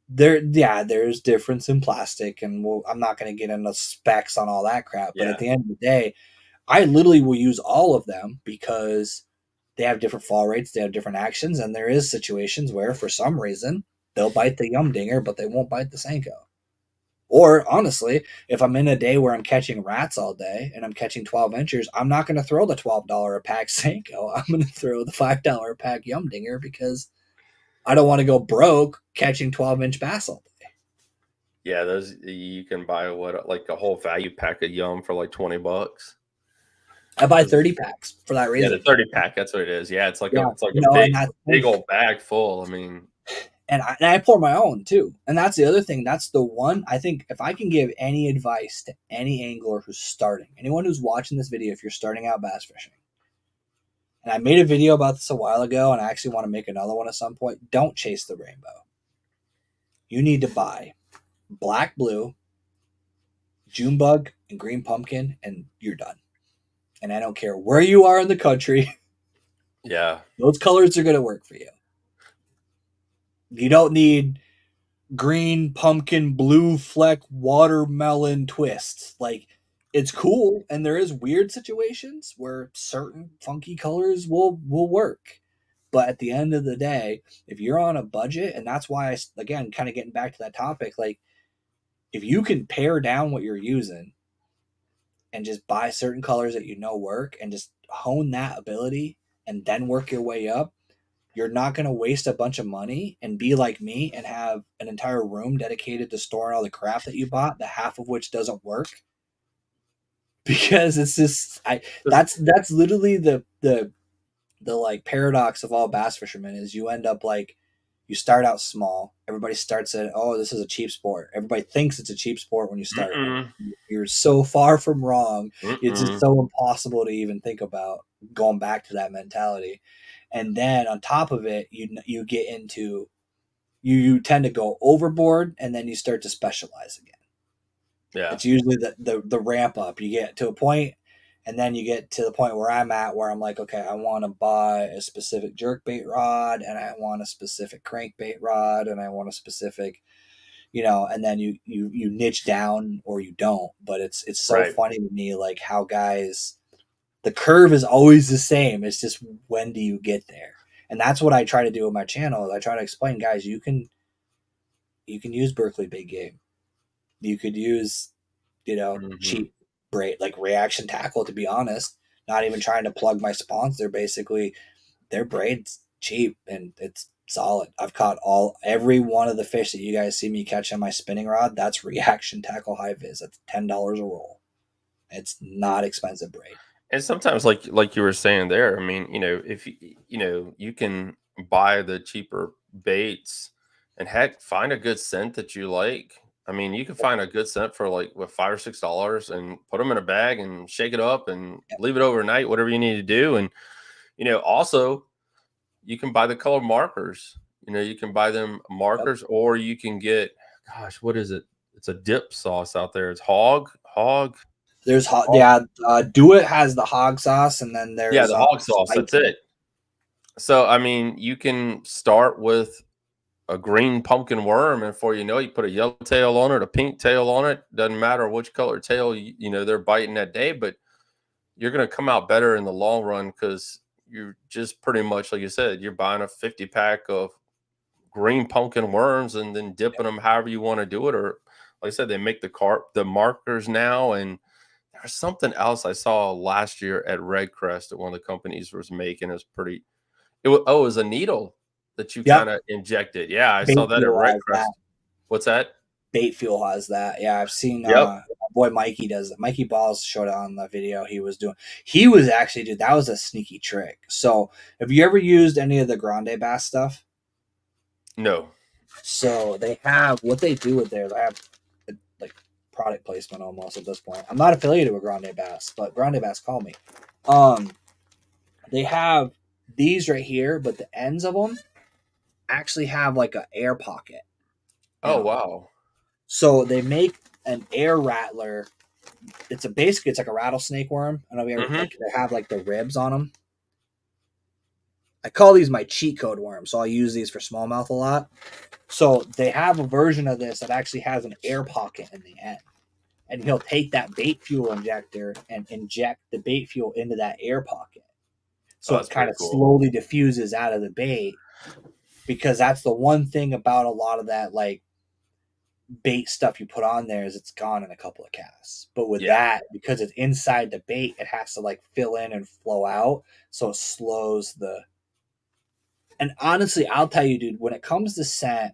there's difference in plastic, and I'm not going to get into specs on all that crap. But at Yeah. the end of the day, I literally will use all of them, because they have different fall rates, they have different actions, and there is situations where, for some reason, they'll bite the Yum Dinger, but they won't bite the Senko. Or honestly, if I'm in a day where I'm catching rats all day and I'm catching 12 inchers, I'm not going to throw the $12 a pack Senko. I'm going to throw the $5 a pack Yum Dinger because I don't want to go broke catching 12-inch bass all day. Yeah, those you can buy what like a whole value pack of Yum for like $20. I buy Those are 30 packs for that Yeah, the reason. 30 pack, that's what it is. Yeah, Yeah, it's like you a know, and that's big old bag full. I mean, and I pour my own too. And that's the other thing. That's the one I think if I can give any advice to any angler who's starting, anyone who's watching this video, if you're starting out bass fishing, and I made a video about this a while ago, and I actually want to make another one at some point. Don't chase the rainbow. You need to buy black, blue, June bug, and green pumpkin, and you're done. And I don't care where you are in the country, yeah, those colors are going to work for you. You don't need green pumpkin, blue fleck, watermelon twists. Like, it's cool, and there is weird situations where certain funky colors will work. But at the end of the day, if you're on a budget, and that's why again, kind of getting back to that topic, like if you can pare down what you're using and just buy certain colors that you know work and just hone that ability and then work your way up, you're not going to waste a bunch of money and be like me and have an entire room dedicated to storing all the crap that you bought, the half of which doesn't work. Because it's just that's literally the like paradox of all bass fishermen is you end up like you start out small. Everybody starts at, oh, this is a cheap sport. Everybody thinks it's a cheap sport when you start, and mm-mm, you're so far from wrong. It's just mm-mm. so impossible to even think about going back to that mentality. And then on top of it, you get into you tend to go overboard, and then you start to specialize again. Yeah, It's usually the ramp up. You get to a point, and then you get to the point where I'm at, where I'm like, okay, I want to buy a specific jerk bait rod, and I want a specific crankbait rod, and I want a specific, and then you niche down or you don't. But it's so right. funny to me, like how guys, the curve is always the same. It's just when do you get there, and that's what I try to do with my channel. Is I try to explain, guys, you can use Berkeley big game. You could use Hmm. cheap braid like reaction tackle, to be honest. Not even trying to plug my sponsor, basically. Their braid's cheap and it's solid. I've caught every one of the fish that you guys see me catch on my spinning rod. That's reaction tackle high vis. That's $10 a roll. It's not expensive braid. And sometimes, like you were saying there, I mean, if you can buy the cheaper baits, and heck, find a good scent that you like. I mean, you can find a good scent for like what $5 or $6, and put them in a bag and shake it up and leave it overnight, whatever you need to do. And also you can buy the color markers. You can buy them Yep. markers, or you can get, gosh, what is it? It's a dip sauce out there. It's There's hog. yeah, Do It has the hog sauce, and then Yeah, there's the hog sauce. That's spicy. it. So, I mean, you can start with a green pumpkin worm, and before you know it, you put a yellow tail on it, a pink tail on it. Doesn't matter which color tail they're biting that day, but you're going to come out better in the long run because you're just pretty much like you said, you're buying a 50 pack of green pumpkin worms and then dipping them however you want to do it. Or like I said, they make the markers now, and there's something else I saw last year at Red Crest that one of the companies was making. Is pretty it was a needle that you Yep. kinda injected. Yeah, I saw Bait that at fuel Red has that. Crest. What's that? Bait fuel has that. Yeah, I've seen Yep. my boy Mikey does it. Mikey Balls showed it on the video he was doing. He was actually, dude, that was a sneaky trick. So have you ever used any of the Grande Bass stuff? No. So they have what they do with theirs. I have like product placement almost at this point. I'm not affiliated with Grande Bass, but Grande Bass call me. Um, they have these right here, but the ends of them actually have like an air pocket in Oh, them. wow. So they make an air rattler. It's like a rattlesnake worm. I don't know if you ever Mhm. like they have like the ribs on them. I call these my cheat code worms, so I use these for smallmouth a lot. So they have a version of this that actually has an air pocket in the end, and he'll take that bait fuel injector and inject the bait fuel into that air pocket, Oh, so it that's kind pretty of cool. slowly diffuses out of the bait. Because that's the one thing about a lot of that, like bait stuff you put on there is it's gone in a couple of casts. But with Yeah. that, because it's inside the bait, it has to like fill in and flow out, so it slows the. And honestly, I'll tell you, dude, when it comes to scent,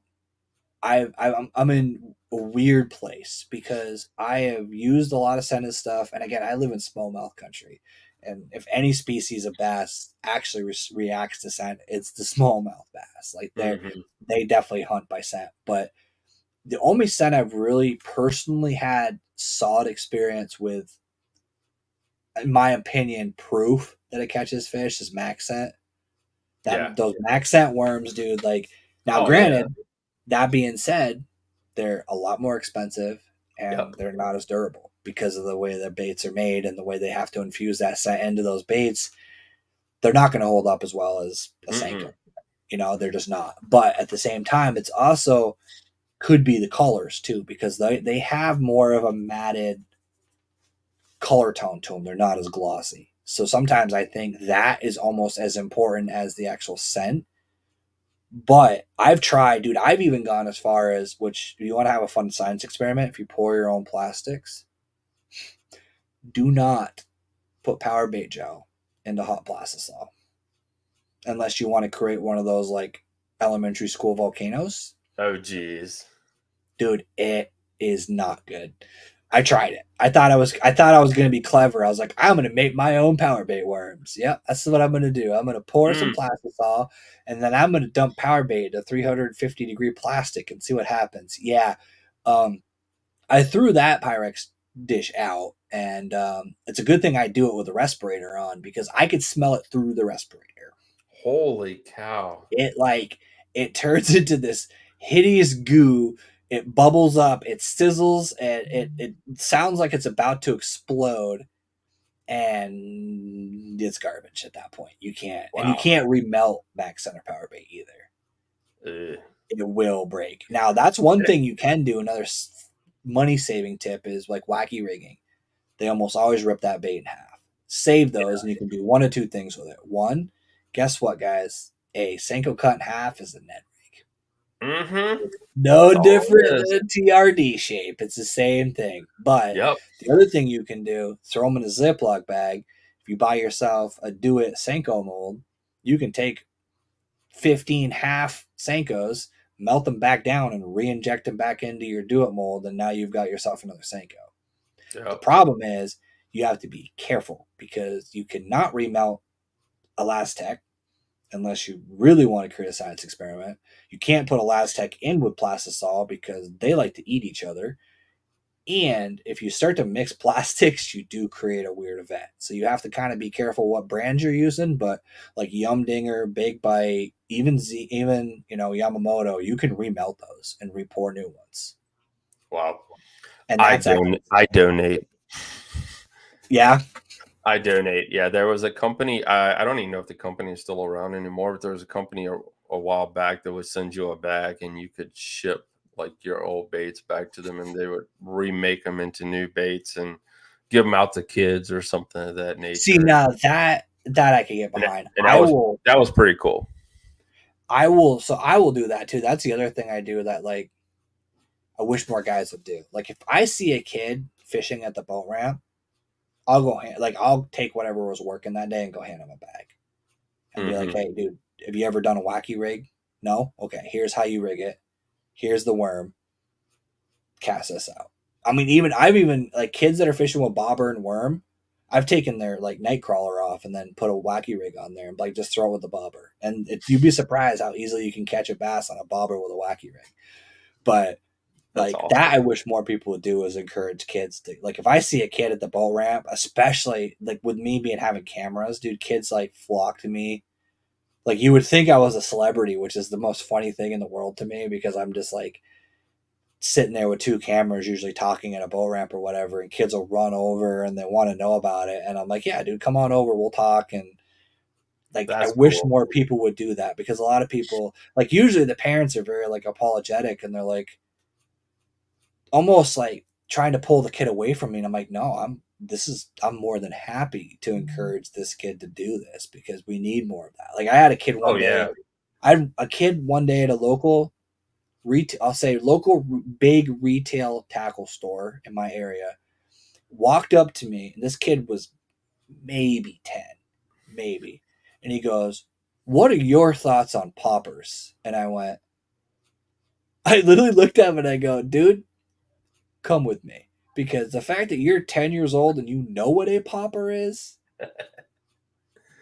I'm in a weird place because I have used a lot of scented stuff, and again, I live in smallmouth country, and if any species of bass actually reacts to scent, it's the smallmouth bass. Like Hmm. they definitely hunt by scent, but the only scent I've really personally had solid experience with, in my opinion, proof that it catches fish is max scent. Yeah. That those max scent worms, dude. Like now, Oh yeah. granted, that being said, they're a lot more expensive Yep. and they're not as durable because of the way their baits are made and the way they have to infuse that scent into those baits. They're not going to hold up as well as a Mm-mm. Senko. They're just not. But at the same time, it's also could be the colors too because they have more of a matted color tone to them. They're not as glossy. So sometimes I think that is almost as important as the actual scent. But I've tried, dude. I've even gone as far as which you want to have a fun science experiment. If you pour your own plastics, do not put power bait gel into hot plastisol unless you want to create one of those like elementary school volcanoes. Oh geez. Dude, it is not good. I tried it. I thought I was gonna be clever. I was like, I'm gonna make my own power bait worms. Yep, that's what I'm gonna do. I'm gonna pour some Mm. plastisol and then I'm gonna dump power bait to 350-degree plastic and see what happens. Yeah. Um, I threw that Pyrex dish out, and it's a good thing I do it with a respirator on because I could smell it through the respirator. Holy cow. It turns into this hideous goo. It bubbles up, it sizzles, and it sounds like it's about to explode. And it's garbage at that point. You Wow. can't remelt back center power bait either. Ugh. It will break. Now that's one thing you can do. Another money saving tip is like wacky rigging. They almost always rip that bait in half. Save those, and you can do one of two things with it. One, guess what, guys? A Senko cut in half is a Ned rig. Mm-hmm. No That's all different it is. than TRD shape. It's the same thing. But Yep. the other thing you can do, throw them in a Ziploc bag. If you buy yourself a Do It Senko mold, you can take 15 half Senkos, melt them back down, and re-inject them back into your Do It mold, and now you've got yourself another Senko. The Yep. problem is you have to be careful because you cannot remelt Elastec unless you really want to create a science experiment. You can't put Elastec in with plastisol because they like to eat each other. And if you start to mix plastics, you do create a weird event. So you have to kind of be careful what brand you're using. But like Yumdinger, Big Bite, even Yamamoto, you can remelt those and repour new ones. Wow. And I that's don't. actually I donate. yeah. I donate. Yeah, there was a company. I don't even know if the company is still around anymore, but there was a company a while back that would send you a bag and you could ship like your old baits back to them, and they would remake them into new baits and give them out to kids or something of that See nature. now that I can get And, behind. and that was pretty cool. I will do that too. That's the other thing I do that like I wish more guys would do. Like if I see a kid fishing at the boat ramp, I'll take whatever was working that day and go hand him a bag and be like, Hmm. hey, dude, have you ever done a wacky rig? No? Okay, here's how you rig it. Here's the worm. Cast this out. I mean, I've even like kids that are fishing with bobber and worm. I've taken their like night crawler off and then put a wacky rig on there and like just throw it with the bobber. And you'd be surprised how easily you can catch a bass on a bobber with a wacky rig. But That's like that, awesome. I wish more people would do is encourage kids to like if I see a kid at the boat ramp, especially like with me being having cameras, dude, kids like flock to me. Like you would think I was a celebrity, which is the most funny thing in the world to me because I'm just like sitting there with two cameras, usually talking at a boat ramp or whatever, and kids will run over and they want to know about it. And I'm like, yeah, dude, come on over, we'll talk. And like, I That's wish cool. more people would do that because a lot of people, like, usually the parents are very like apologetic and they're like almost like trying to pull the kid away from me. And I'm like, no, I'm more than happy to encourage this kid to do this because we need more of that. Like, I had a kid Oh one yeah. day, I had a kid one day at a local I'll say local big retail tackle store in my area walked up to me, and this kid was maybe 10, maybe. And he goes, "What are your thoughts on poppers?" And I went, I literally looked at him and I go, "Dude, come with me." Because the fact that you're 10 years old and you know what a popper is,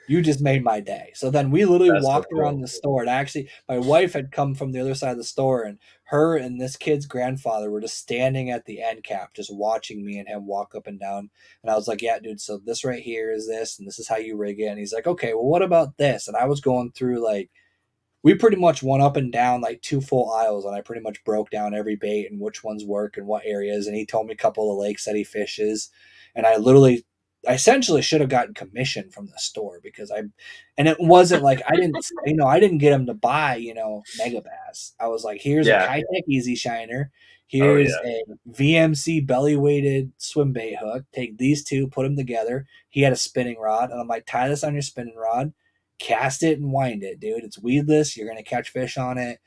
you just made my day. So then we literally That's so walked around cool. the store. And actually, my wife had come from the other side of the store, and her and this kid's grandfather were just standing at the end cap, just watching me and him walk up and down. And I was like, "Yeah, dude, so this right here is this, and this is how you rig it." And he's like, "Okay, well, what about this?" And I was going through like, we pretty much went up and down like two full aisles, and I pretty much broke down every bait and which ones work and what areas. And he told me a couple of lakes that he fishes, and I essentially should have gotten commission from the store because and it wasn't like I didn't get him to buy mega bass. I was like, here's a Yeah. Kitech Easy Shiner, Oh here's yeah. a VMC belly weighted swim bait hook. Take these two, put them together. He had a spinning rod, and I'm like, tie this on your spinning rod, cast it and wind it, dude. It's weedless. You're gonna catch fish on it.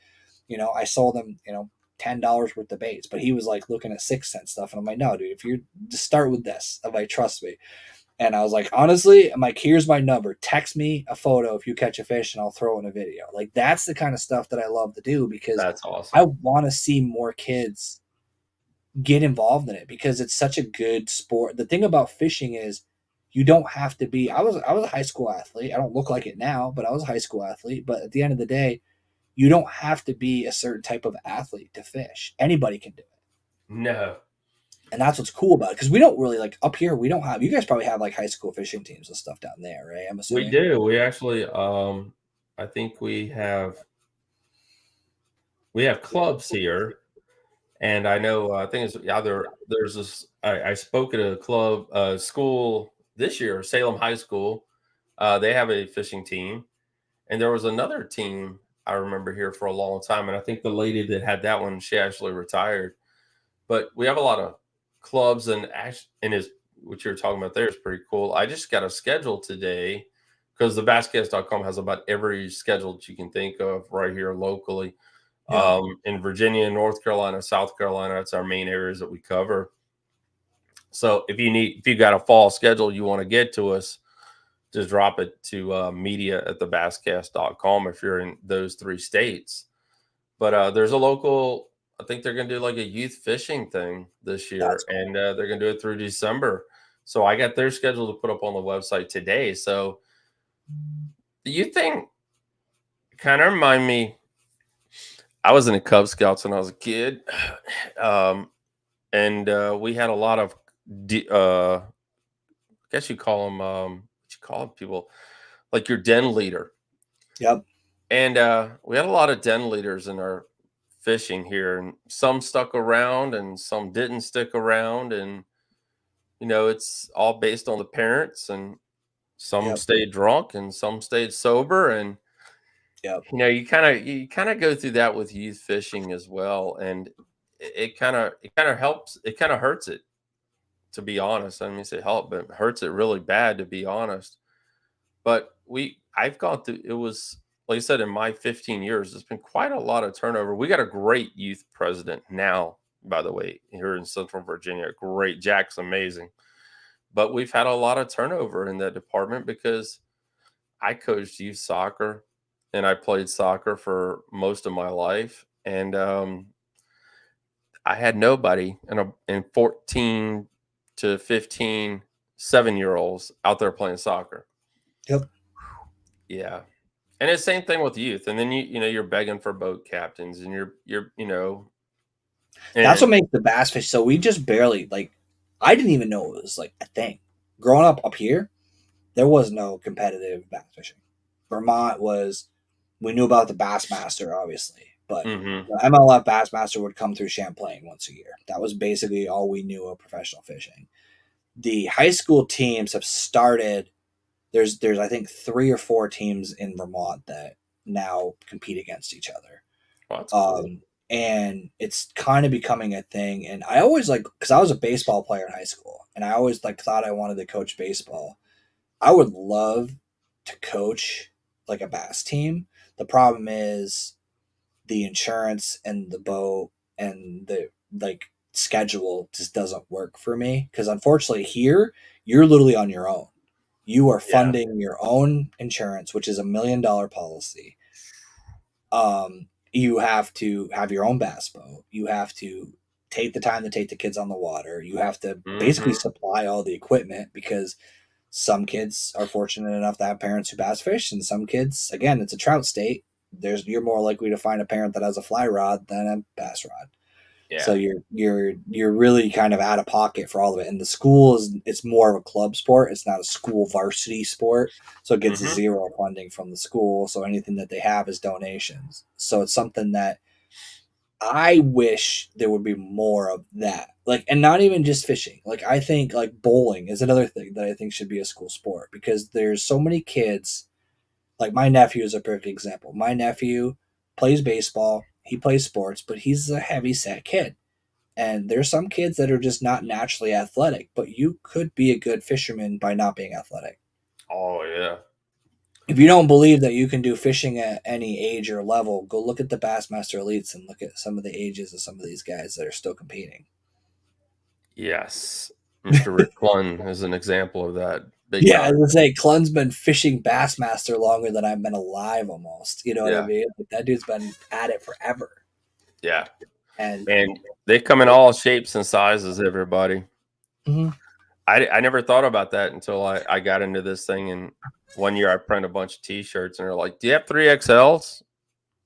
I sold him, $10 worth of baits, but he was like looking at 6 cent stuff, and I'm like, no, dude, if you're just start with this, I'm like, trust me. And I was like, honestly, I'm like, here's my number. Text me a photo if you catch a fish, and I'll throw in a video. Like that's the kind of stuff that I love to do because That's I awesome. want to see more kids get involved in it because it's such a good sport. The thing about fishing is you don't have to be I was a high school athlete. I don't look like it now, but I was a high school athlete. But at the end of the day, you don't have to be a certain type of athlete to fish. Anybody can do it. No, And that's what's cool about it. Because we don't really like up here, we don't have you guys probably have like high school fishing teams and stuff down there, right? I'm we assuming. do. We actually, I think we have clubs here, and I know I think it's either there's this. I spoke at a club school this year, Salem High School. They have a fishing team, and there was another team I remember here for a long time, and I think the lady that had that one, she actually retired. But we have a lot of clubs, and is what you're talking about there is pretty cool. I just got a schedule today because the basketcast.com has about every schedule that you can think of right here locally. Yeah, In Virginia, North Carolina, South Carolina, that's our main areas that we cover. So if you got a fall schedule you want to get to us, just drop it to media at thebasscast.com if you're in those three states. But there's a local, I think they're going to do like a youth fishing thing this year, that's and cool. they're going to do it through December. So I got their schedule to put up on the website today. So the youth thing kind of remind me, I was in the Cub Scouts when I was a kid. And we had a lot of, I guess you call them, what you call them, people like your den leader. Yep, And we had a lot of den leaders in our fishing here, and some stuck around and some didn't stick around. And, it's all based on the parents, and some yep, stayed drunk and some stayed sober. And, yep. you kind of go through that with youth fishing as well. And it kind of helps. It kind of hurts it, to be honest. I mean, say help, but it hurts it really bad, to be honest. But I've gone through, it was, like I said, in my 15 years, there's been quite a lot of turnover. We got a great youth president now, by the way, here in Central Virginia. Great. Jack's amazing. But we've had a lot of turnover in that department because I coached youth soccer and I played soccer for most of my life. And I had nobody in 14 to 15, 7 year olds out there playing soccer. Yep. Yeah. And it's same thing with youth. And then you're begging for boat captains, and That's and what makes the bass fish. So we just barely like. I didn't even know it was like a thing. Growing up here, there was no competitive bass fishing. Vermont was. We knew about the Bassmaster, obviously, but mhm. the MLF Bassmaster would come through Champlain once a year. That was basically all we knew of professional fishing. The high school teams have started. There's I think 3 or 4 teams in Vermont that now compete against each other. Well, that's cool. Um, and it's kind of becoming a thing. And I always like because I was a baseball player in high school, and I always like thought I wanted to coach baseball. I would love to coach like a bass team. The problem is the insurance and the boat and the like schedule just doesn't work for me because unfortunately here you're literally on your own. You are Yeah. funding your own insurance, which is $1 million policy. You have to have your own bass boat. You have to take the time to take the kids on the water. You have to basically Hmm. supply all the equipment because some kids are fortunate enough to have parents who bass fish, and some kids, again, it's a trout state. You're more likely to find a parent that has a fly rod than a bass rod. So Yeah. you're really kind of out of pocket for all of it. And the school is it's more of a club sport. It's not a school varsity sport. So it gets Hmm. zero funding from the school. So anything that they have is donations. So it's something that I wish there would be more of that. Like and not even just fishing. Like I think like bowling is another thing that I think should be a school sport because there's so many kids like my nephew is a perfect example. My nephew plays baseball, he plays sports, but he's a heavy set kid and there's some kids that are just not naturally athletic, but you could be a good fisherman by not being athletic. Oh yeah. If you don't believe that you can do fishing at any age or level, go look at the Bassmaster Elites and look at some of the ages of some of these guys that are still competing. Yes. Mr. Rick Clunn is an example of that. Big Yeah, I time. would say Clunn's been fishing Bassmaster longer than I've been alive almost. You know what I Yeah. mean? Like, that dude's been at it forever. Yeah. And Man, they come in all shapes and sizes, everybody. mhm, I never thought about that until I got into this thing. And one year I printed a bunch of T-shirts, and they're like, "Do you have 3XLs?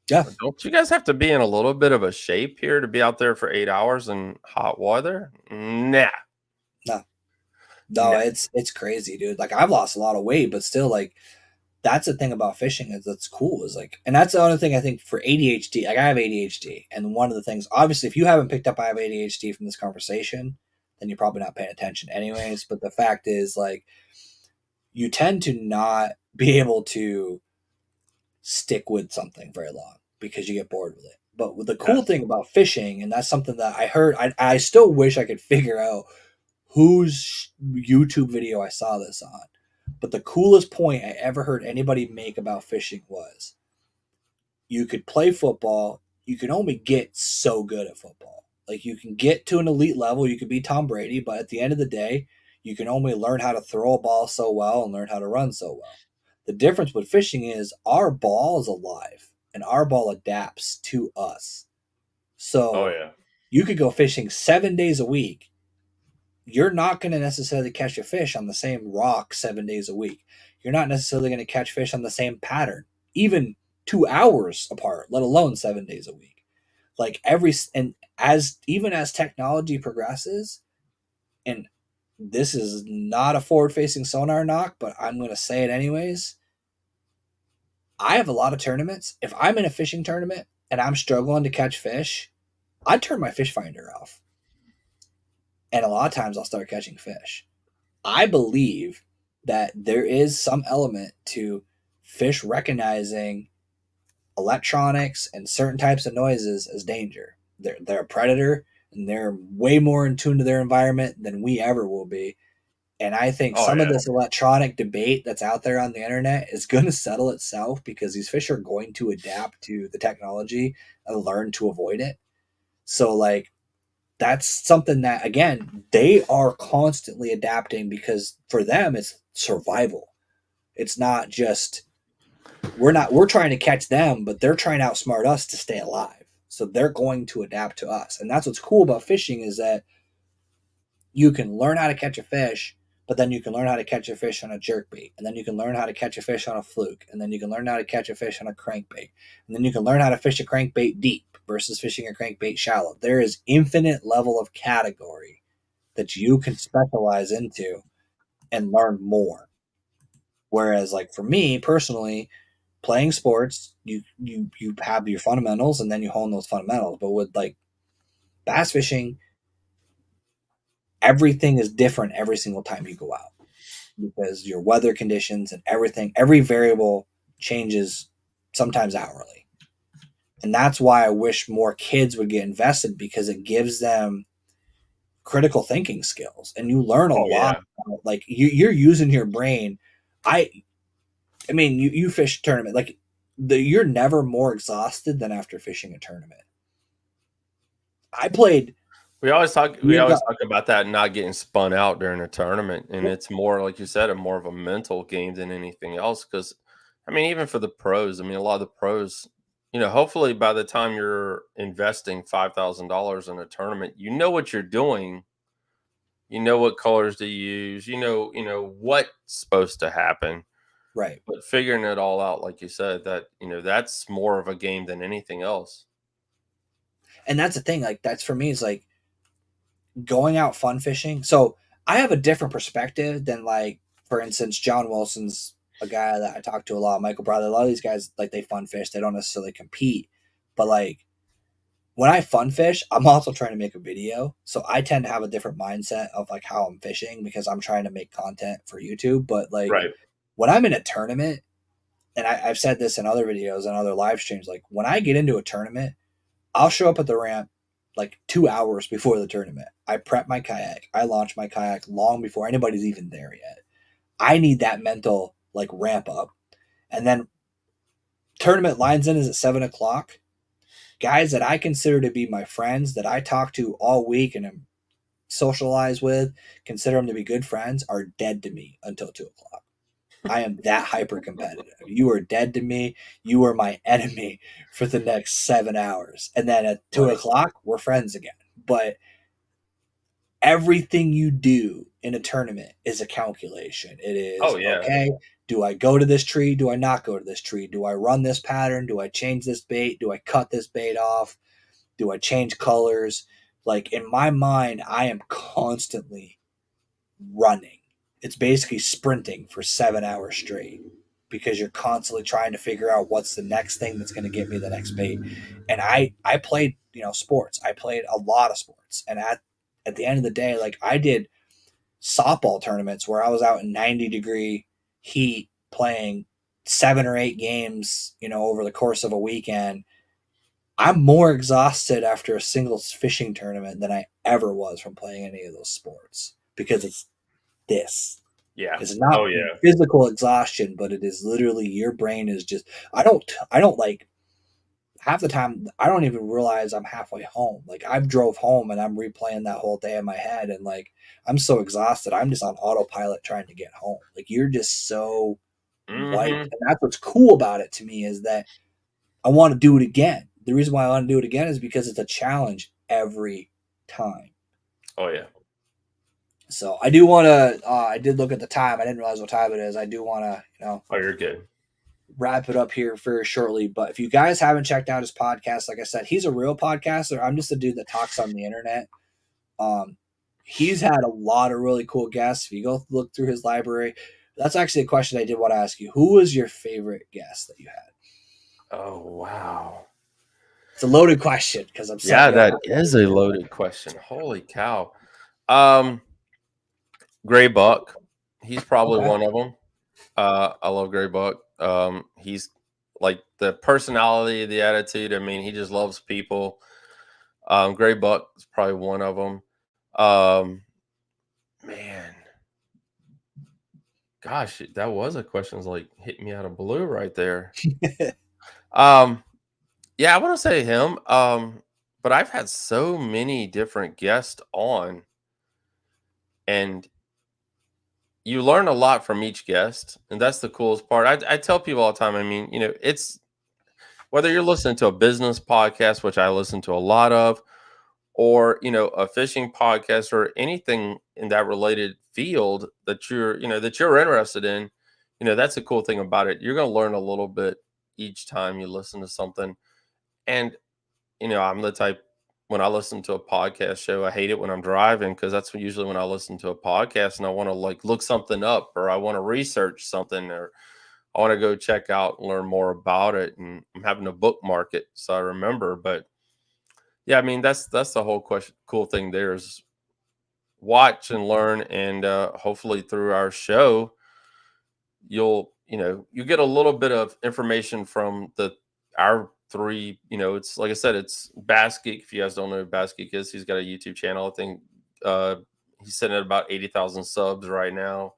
yeah, Don't you guys have to be in a little bit of a shape here to be out there for 8 hours in hot weather?" Nah, no, no, nah. it's crazy, dude. Like I've lost a lot of weight, but still, like that's the thing about fishing is that's cool is like and that's the other thing I think for ADHD like I have ADHD and one of the things obviously if you haven't picked up I have ADHD from this conversation then you're probably not paying attention anyways but the fact is like you tend to not be able to stick with something very long because you get bored with it but the cool Yes. thing about fishing and that's something that I heard I still wish I could figure out whose YouTube video I saw this on but the coolest point I ever heard anybody make about fishing was you could play football. You can only get so good at football. Like you can get to an elite level, you could be Tom Brady, but at the end of the day, you can only learn how to throw a ball so well and learn how to run so well. The difference with fishing is our ball is alive and our ball adapts to us. Oh So yeah. you could go fishing 7 days a week. You're not going to necessarily catch a fish on the same rock 7 days a week. You're not necessarily going to catch fish on the same pattern, even 2 hours apart, let alone 7 days a week. Like and as even as technology progresses, and this is not a forward facing sonar knock, but I'm going to say it anyways. I have a lot of tournaments. If I'm in a fishing tournament and I'm struggling to catch fish, I turn my fish finder off. And a lot of times I'll start catching fish. I believe that there is some element to fish recognizing electronics and certain types of noises as danger. They're a predator and they're way more in tune to their environment than we ever will be. And I think Oh some of yeah. this electronic debate that's out there on the internet is going to settle itself because these fish are going to adapt to the technology and learn to avoid it. So, like, that's something that again they are constantly adapting because for them it's survival. It's not just we're trying to catch them but they're trying to outsmart us to stay alive, so they're going to adapt to us. And that's what's cool about fishing is that you can learn how to catch a fish, but then you can learn how to catch a fish on a jerkbait, and then you can learn how to catch a fish on a fluke, and then you can learn how to catch a fish on a crankbait, and then you can learn how to fish a crankbait deep versus fishing a crankbait shallow. There is infinite level of category that you can specialize into and learn more. Whereas, like for me personally, playing sports, you have your fundamentals and then you hone those fundamentals. But with like bass fishing, everything is different every single time you go out because your weather conditions and everything, every variable changes sometimes hourly. And that's why I wish more kids would get invested because it gives them critical thinking skills and you learn a Oh lot yeah. about, like you're using your brain. I I mean you fish tournament like you're never more exhausted than after fishing a tournament. I played. We always talk. We Years always ago- talk about that not getting spun out during a tournament, and it's more like you said, a more of a mental game than anything else. Because, I mean, even for the pros, I mean, a lot of the pros, hopefully by the time you're investing $5,000 in a tournament, you know what you're doing. You know what colors to use. You know what's supposed to happen. Right. But figuring it all out, like you said, that's more of a game than anything else. And that's the thing. Like that's for me is like going out fun fishing. So I have a different perspective than like, for instance, John Wilson's a guy that I talk to a lot. Michael Bradley, a lot of these guys like they fun fish. They don't necessarily compete, but like when I fun fish, I'm also trying to make a video. So I tend to have a different mindset of like how I'm fishing because I'm trying to make content for YouTube. But like Right. when I'm in a tournament, and I've said this in other videos and other live streams, like when I get into a tournament, I'll show up at the ramp like 2 hours before the tournament. I prep my kayak. I launch my kayak long before anybody's even there yet. I need that mental like ramp up. And then tournament lines in is at 7 o'clock. Guys that I consider to be my friends that I talk to all week and am socialize with, consider them to be good friends, are dead to me until 2 o'clock. I am that hyper competitive. You are dead to me. You are my enemy for the next 7 hours. And then at two Right. o'clock, we're friends again. But everything you do in a tournament is a calculation. It Oh is, yeah. okay, do I go to this tree? Do I not go to this tree? Do I run this pattern? Do I change this bait? Do I cut this bait off? Do I change colors? Like in my mind, I am constantly running. It's basically sprinting for 7 hours straight because you're constantly trying to figure out what's the next thing that's going to get me the next bait. And I played, sports. I played a lot of sports. And at the end of the day, like I did softball tournaments where I was out in 90-degree heat playing 7 or 8 games, over the course of a weekend. I'm more exhausted after a singles fishing tournament than I ever was from playing any of those sports because it's this. Yeah. It's Oh not yeah. physical exhaustion, but it is literally your brain is just. I don't like half the time. I don't even realize I'm halfway home. Like I've drove home and I'm replaying that whole day in my head, and like I'm so exhausted. I'm just on autopilot trying to get home. Like you're just so wiped, Hmm. and that's what's cool about it to me is that I want to do it again. The reason why I want to do it again is because it's a challenge every time. Oh yeah. So I do want to. I did look at the time. I didn't realize what time it is. I do want to, Oh, you're good. wrap it up here very shortly. But if you guys haven't checked out his podcast, like I said, he's a real podcaster. I'm just a dude that talks on the internet. Um, he's had a lot of really cool guests. If you go look through his library, that's actually a question I did want to ask you. Who was your favorite guest that you had? Oh wow. It's a loaded question because I'm setting Yeah, you up. that is a loaded question. Holy cow. Um, Gray Buck. He's probably Okay. one of them. I love Gray Buck. He's like the personality, the attitude. I mean, he just loves people. Gray Buck is probably one of them. Um, man, gosh, that was a question. It's like hit me out of blue right there. Um, yeah, I want to say him. But I've had so many different guests on, and you learn a lot from each guest, and that's the coolest part. I tell people all the time. I mean, it's whether you're listening to a business podcast, which I listen to a lot of, or a fishing podcast or anything in that related field that you're interested in. That's the cool thing about it. You're going to learn a little bit each time you listen to something. And I'm the type, when I listen to a podcast show, I hate it when I'm driving because that's usually when I listen to a podcast and I want to like look something up, or I want to research something, or I want to go check out and learn more about it. And I'm having to bookmark it so I remember. But yeah, I mean that's the whole question. Cool thing there is watch and learn, and hopefully through our show, you get a little bit of information from the our three. It's like I said, it's Bass Geek. If you guys don't know who Bass Geek is, he's got a YouTube channel. I think uh, he's sitting at about 80,000 subs right now.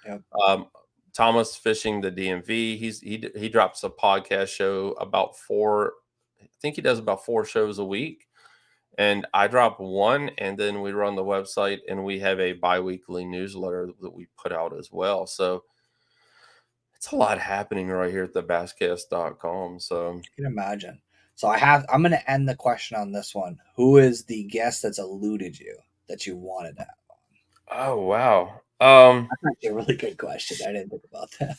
Yep. Um, Thomas Fishing the DMV. He drops a podcast show about four. I think he does about four shows a week, and I drop one, and then we run the website, and we have a biweekly newsletter that we put out as well. So it's a lot happening right here at the basscast.com. So, I can imagine. So I'm going to end the question on this one. Who is the guest that's eluded you that you wanted to have? oh wow. That's actually a really good question. I didn't think about that.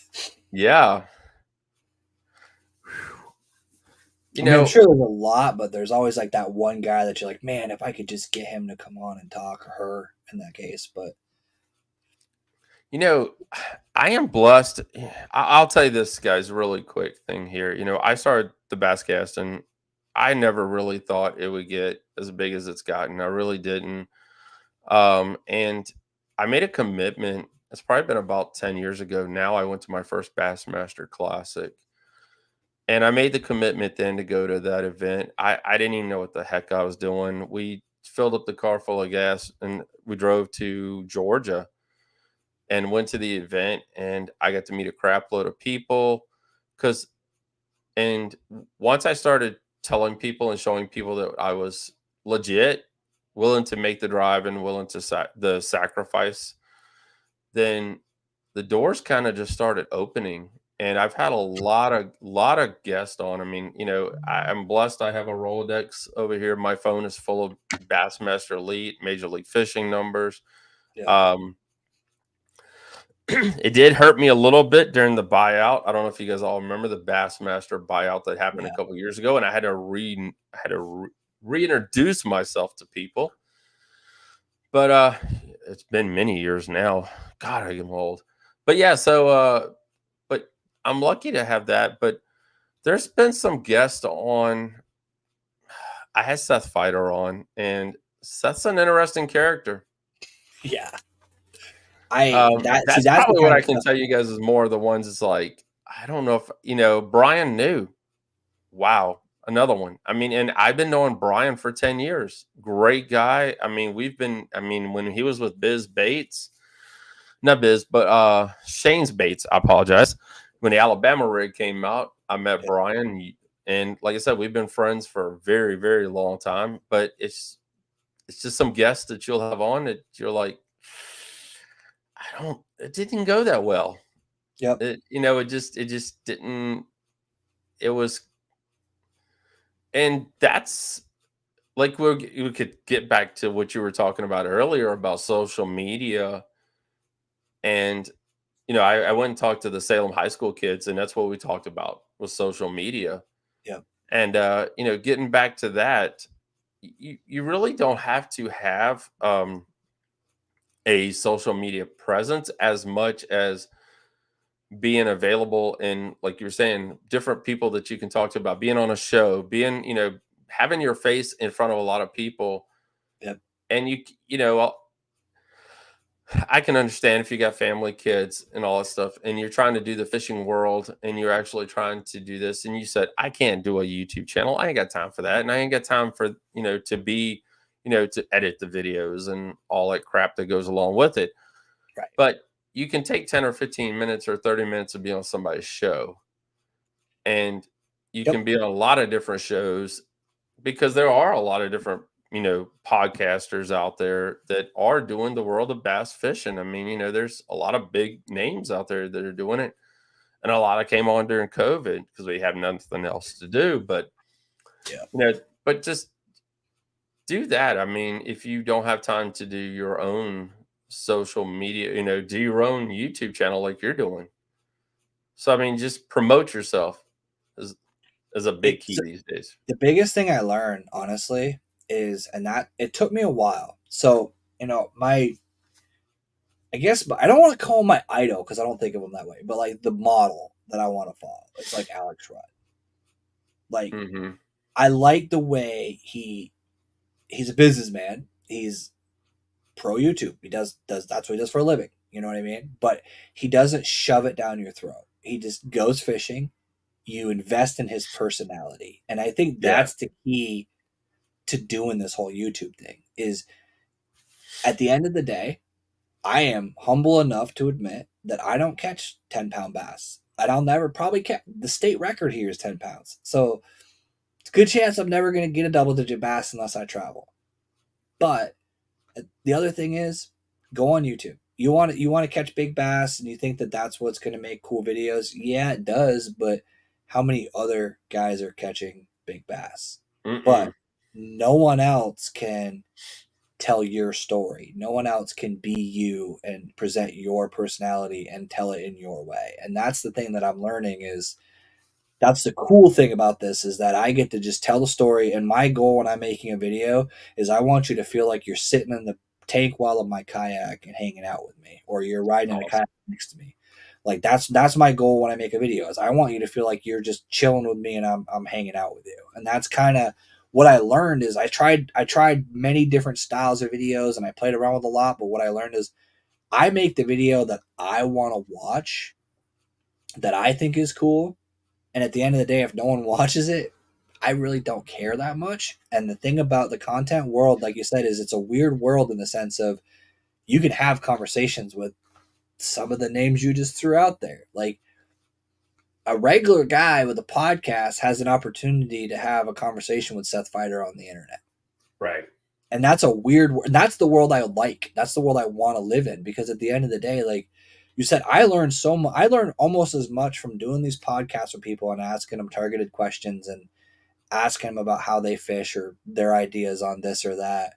Yeah. You I mean, I'm know, sure there's a lot, but there's always like that one guy that you're like, man, if I could just get him to come on and talk, or her in that case. But you know, I am blessed. I'll tell you this, guys, really quick thing here. I started the Basscast, and I never really thought it would get as big as it's gotten. I really didn't. And I made a commitment. It's probably been about 10 years ago now. I went to my first Bassmaster Classic, and I made the commitment then to go to that event. I didn't even know what the heck I was doing. We filled up the car full of gas and we drove to Georgia and went to the event, and I got to meet a crap load of people. Because and once I started telling people and showing people that I was legit, willing to make the drive and willing to the sacrifice, then the doors kind of just started opening. And I've had a lot of guests on. I mean, I'm blessed. I have a Rolodex over here. My phone is full of Bassmaster Elite, Major League Fishing numbers. yeah, Um, it did hurt me a little bit during the buyout. I don't know if you guys all remember the Bassmaster buyout that happened a yeah, couple years ago, and reintroduce myself to people. But it's been many years now. God, I am old. But yeah, so but I'm lucky to have that. But there's been some guests on. I had Seth Fighter on, and Seth's an interesting character. yeah. I that see That's that's the probably what kind I of can stuff. tell you guys is more of the ones. It's like I don't know if Brian New. Wow, another one. I mean, and I've been knowing Brian for 10 years. Great guy. I mean, when he was with Biz Bates, not Biz, but Shane's Bates. I apologize. When the Alabama rig came out, I met Yeah, Brian, and like I said, we've been friends for a very, very long time. But it's just some guests that you'll have on that you're like, I don't. It didn't go that well. yep, It just didn't. It was, and that's like we could get back to what you were talking about earlier about social media. And I went and talked to the Salem high school kids, and that's what we talked about was social media. yep, And getting back to that, you really don't have to have a social media presence as much as being available, and like you were saying, different people that you can talk to, about being on a show, being having your face in front of a lot of people. yep, And I can understand if you got family, kids, and all that stuff, and you're trying to do the fishing world, and you're actually trying to do this, and you said, "I can't do a YouTube channel. I ain't got time for that, and I ain't got time for to edit the videos and all that crap that goes along with it." right, But you can take 10 or 15 minutes or 30 minutes to be on somebody's show, and you yep, can be on a lot of different shows because there are a lot of different podcasters out there that are doing the world of bass fishing. I mean, there's a lot of big names out there that are doing it, and a lot of came on during COVID because we have nothing else to do. But yeah, but just do that. I mean, if you don't have time to do your own social media, do your own YouTube channel like you're doing. So I mean, just promote yourself is is a big it's key these days. the biggest thing I learned, honestly, is, and that it took me a while. So, my, I guess, but I don't want to call him my idol because I don't think of him that way, but like the model that I want to follow. It's like Alex Rudd. Like, Hmm. I like the way he's a businessman. He's pro YouTube. He does that's what he does for a living. You know what I mean? But he doesn't shove it down your throat. He just goes fishing. You invest in his personality. And I think Yeah. that's the key to doing this whole YouTube thing is, at the end of the day, I am humble enough to admit that I don't catch 10-pound bass. And I'll never probably catch the state record here is 10 pounds. So it's a good chance I'm never going to get a double digit bass unless I travel. But the other thing is, go on YouTube. You want to catch big bass, and you think that that's what's going to make cool videos. Yeah, it does. But how many other guys are catching big bass? But Mm-mm. no one else can tell your story. No one else can be you and present your personality and tell it in your way. And that's the thing that I'm learning is that's the cool thing about this is that I get to just tell the story. And my goal when I'm making a video is I want you to feel like you're sitting in the tank while of my kayak and hanging out with me, or you're riding in a Awesome. kayak next to me. Like that's my goal when I make a video is I want you to feel like you're just chilling with me and I'm hanging out with you. And that's kind of what I learned is I tried many different styles of videos and I played around with a lot, but what I learned is I make the video that I want to watch that I think is cool, and at the end of the day, if no one watches it, I really don't care that much. And the thing about the content world, like you said, is it's a weird world in the sense of you can have conversations with some of the names you just threw out there. Like a regular guy with a podcast has an opportunity to have a conversation with Seth Feider on the internet. Right. And that's a weird, that's the world I like. That's the world I want to live in because at the end of the day, like you said, I learned so much. I learned almost as much from doing these podcasts with people and asking them targeted questions and asking them about how they fish or their ideas on this or that.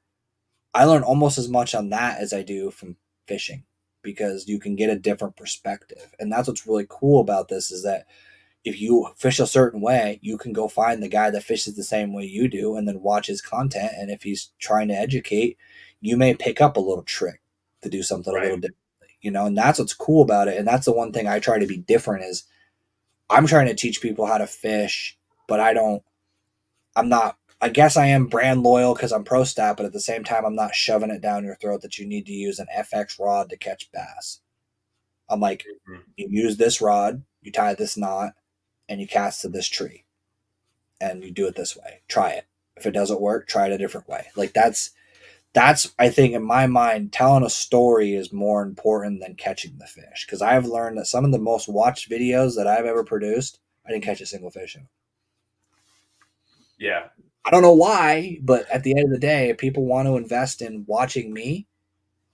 I learn almost as much on that as I do from fishing because you can get a different perspective. And that's what's really cool about this is that if you fish a certain way, you can go find the guy that fishes the same way you do and then watch his content. And if he's trying to educate, you may pick up a little trick to do something a little Right. differently, and that's what's cool about it. And that's the one thing I try to be different is I'm trying to teach people how to fish, but I'm not. I guess I am brand loyal because I'm pro stat, but at the same time, I'm not shoving it down your throat that you need to use an FX rod to catch bass. I'm like, Mhm. you use this rod, you tie this knot, and you cast to this tree, and you do it this way. Try it. If it doesn't work, try it a different way. Like that's I think in my mind, telling a story is more important than catching the fish because I've learned that some of the most watched videos that I've ever produced, I didn't catch a single fish in. Yeah. I don't know why, but at the end of the day, if people want to invest in watching me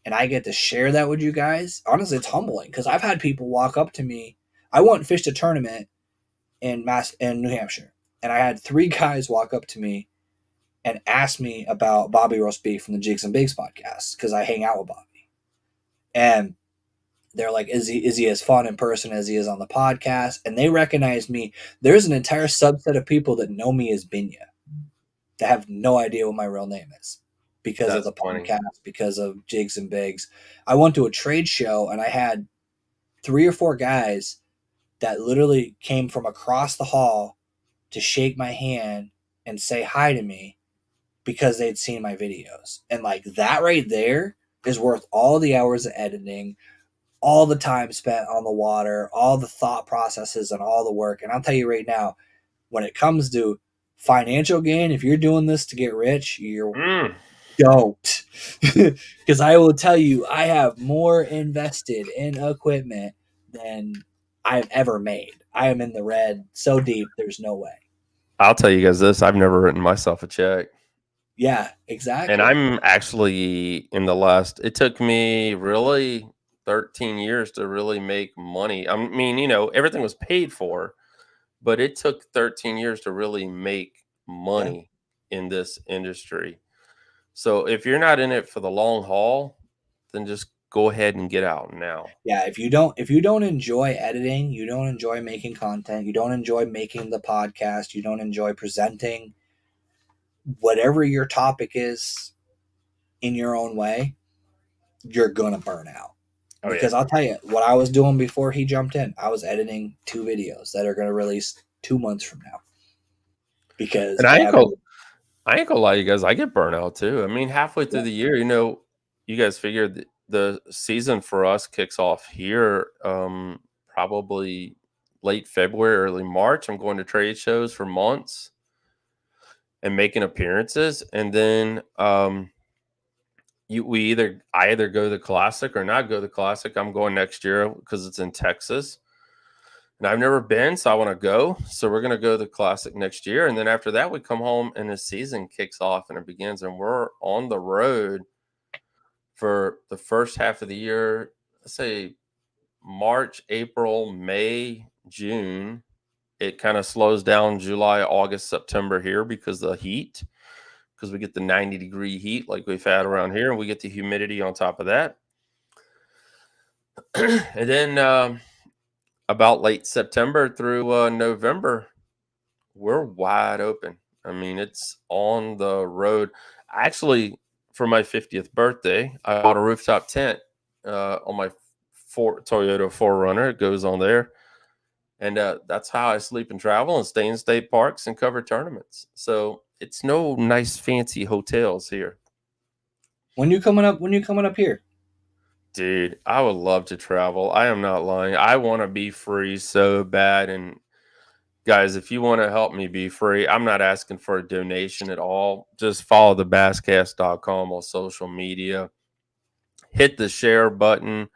and I get to share that with you guys, honestly, it's humbling because I've had people walk up to me. I went and fished a tournament in New Hampshire, and I had three guys walk up to me and ask me about Bobby Roast Beef from the Jigs and Bigs podcast because I hang out with Bobby, and they're like, "Is he as fun in person as he is on the podcast?" And they recognize me. There's an entire subset of people that know me as Binya that have no idea what my real name is because of That's the funny. podcast, because of Jigs and Bigs. I went to a trade show and I had three or four guys that literally came from across the hall to shake my hand and say hi to me because they'd seen my videos. And like that right there is worth all the hours of editing, all the time spent on the water, all the thought processes and all the work. And I'll tell you right now, when it comes to financial gain, if you're doing this to get rich, you're Mm. don't. Because I will tell you, I have more invested in equipment than I've ever made. I am in the red so deep, there's no way. I'll tell you guys this. I've never written myself a check. Yeah, And exactly. I'm actually in the last it took me really 13 years to really make money. I mean, everything was paid for, but it took 13 years to really make Yeah. money in this industry. So if you're not in it for the long haul, then just go ahead and get out now. Yeah, if you don't enjoy editing, you don't enjoy making content, you don't enjoy making the podcast, you don't enjoy presenting whatever your topic is in your own way, you're gonna burn out. Oh yeah. Because I'll tell you what I was doing before he jumped in. I was editing two videos that are gonna release 2 months from now because And I have other. I ain't gonna lie to you guys, I get burnout too. I mean, halfway Yeah, through the year, you guys figure the season for us kicks off here probably late February, early March. I'm going to trade shows for months and making appearances. And then I either go to the classic or not go to the classic. I'm going next year because it's in Texas. And I've never been, so I want to go. So we're gonna go to the classic next year. And then after that, we come home and the season kicks off and it begins. And we're on the road for the first half of the year, let's say March, April, May, June. It kind of slows down July, August, September here because of the heat, because we get the 90-degree heat like we've had around here, and we get the humidity on top of that. And then about late September through November, we're wide open. I mean, it's on the road. Actually, for my 50th birthday, I bought a rooftop tent on my Toyota 4Runner. It goes on there. And that's how I sleep and travel and stay in state parks and cover tournaments. So it's no nice fancy hotels here. When you coming up? When you coming up here? Dude, I would love to travel. I am not lying. I want to be free so bad. And guys, if you want to help me be free, I'm not asking for a donation at all. Just follow the basscast.com on social media. Hit the share button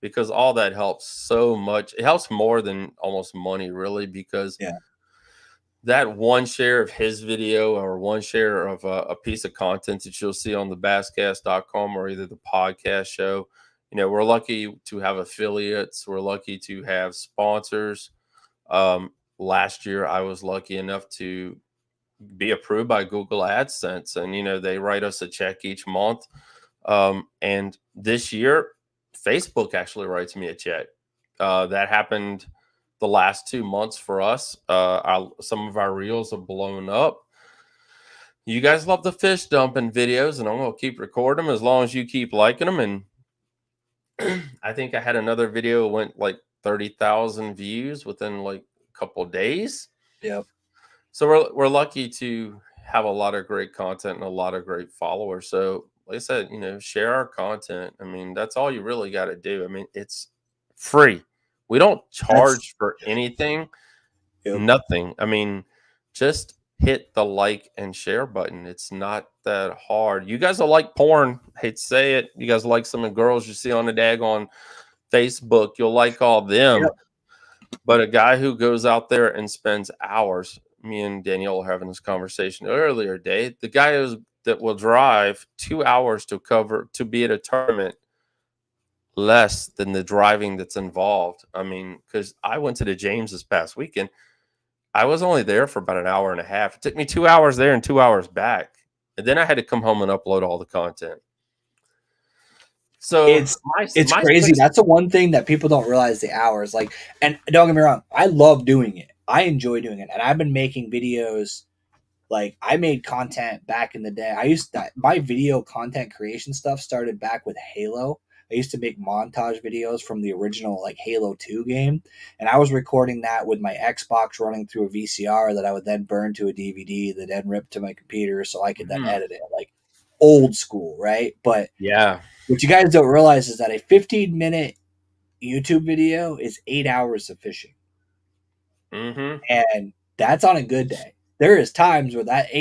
because all that helps so much. It helps more than almost money, really, because Yeah. that one share of his video or one share of a piece of content that you'll see on the basscast.com or either the podcast show, we're lucky to have affiliates. We're lucky to have sponsors. Last year, I was lucky enough to be approved by Google AdSense, and they write us a check each month. And this year, Facebook actually writes me a check. That happened the last 2 months for us. Some of our reels have blown up. You guys love the fish dumping videos, and I'm gonna keep recording them as long as you keep liking them. And I think I had another video went like 30,000 views within like a couple days. Yep. So we're lucky to have a lot of great content and a lot of great followers. So like I said, share our content. I mean, that's all you really got to do. I mean, it's free. We don't That's charge for anything, yep. nothing. I mean, just hit the like and share button. It's not that hard. You guys will like porn. Hate to say it. You guys like some of the girls you see on the dag on Facebook. You'll like all them. Yep. But a guy who goes out there and spends hours, me and Danielle were having this conversation earlier today. The guy that will drive 2 hours to be at a tournament less than the driving that's involved. I mean, because I went to the James this past weekend. I was only there for about an hour and a half. It took me 2 hours there and 2 hours back. And then I had to come home and upload all the content. So It's my it's my crazy. six, That's the one thing that people don't realize, the hours. Like, and don't get me wrong, I love doing it. I enjoy doing it, and I've been making videos. Like, I made content back in the day. My video content creation stuff started back with Halo. I used to make montage videos from the original like Halo 2 game, and I was recording that with my Xbox running through a VCR that I would then burn to a DVD that then rip to my computer so I could then Mhm. edit it, like old school, right? But Yeah. what you guys don't realize is that a 15-minute YouTube video is 8 hours of fishing. Hmm. And that's on a good day. There is times where that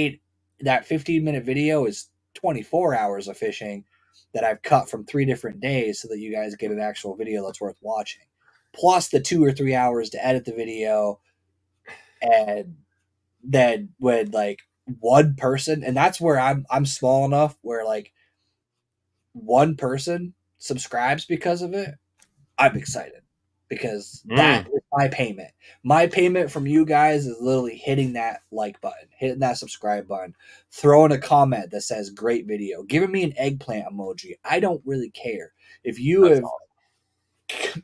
15-minute video is 24 hours of fishing that I've cut from 3 different days so that you guys get an actual video that's worth watching. Plus the 2 or 3 hours to edit the video, and then when like one person, and that's where I'm small enough where like one person subscribes because of it, I'm excited because that Mm. is my payment. My payment from you guys is literally hitting that like button, hitting that subscribe button, throwing a comment that says great video, giving me an eggplant emoji. I don't really care. If you That's have all.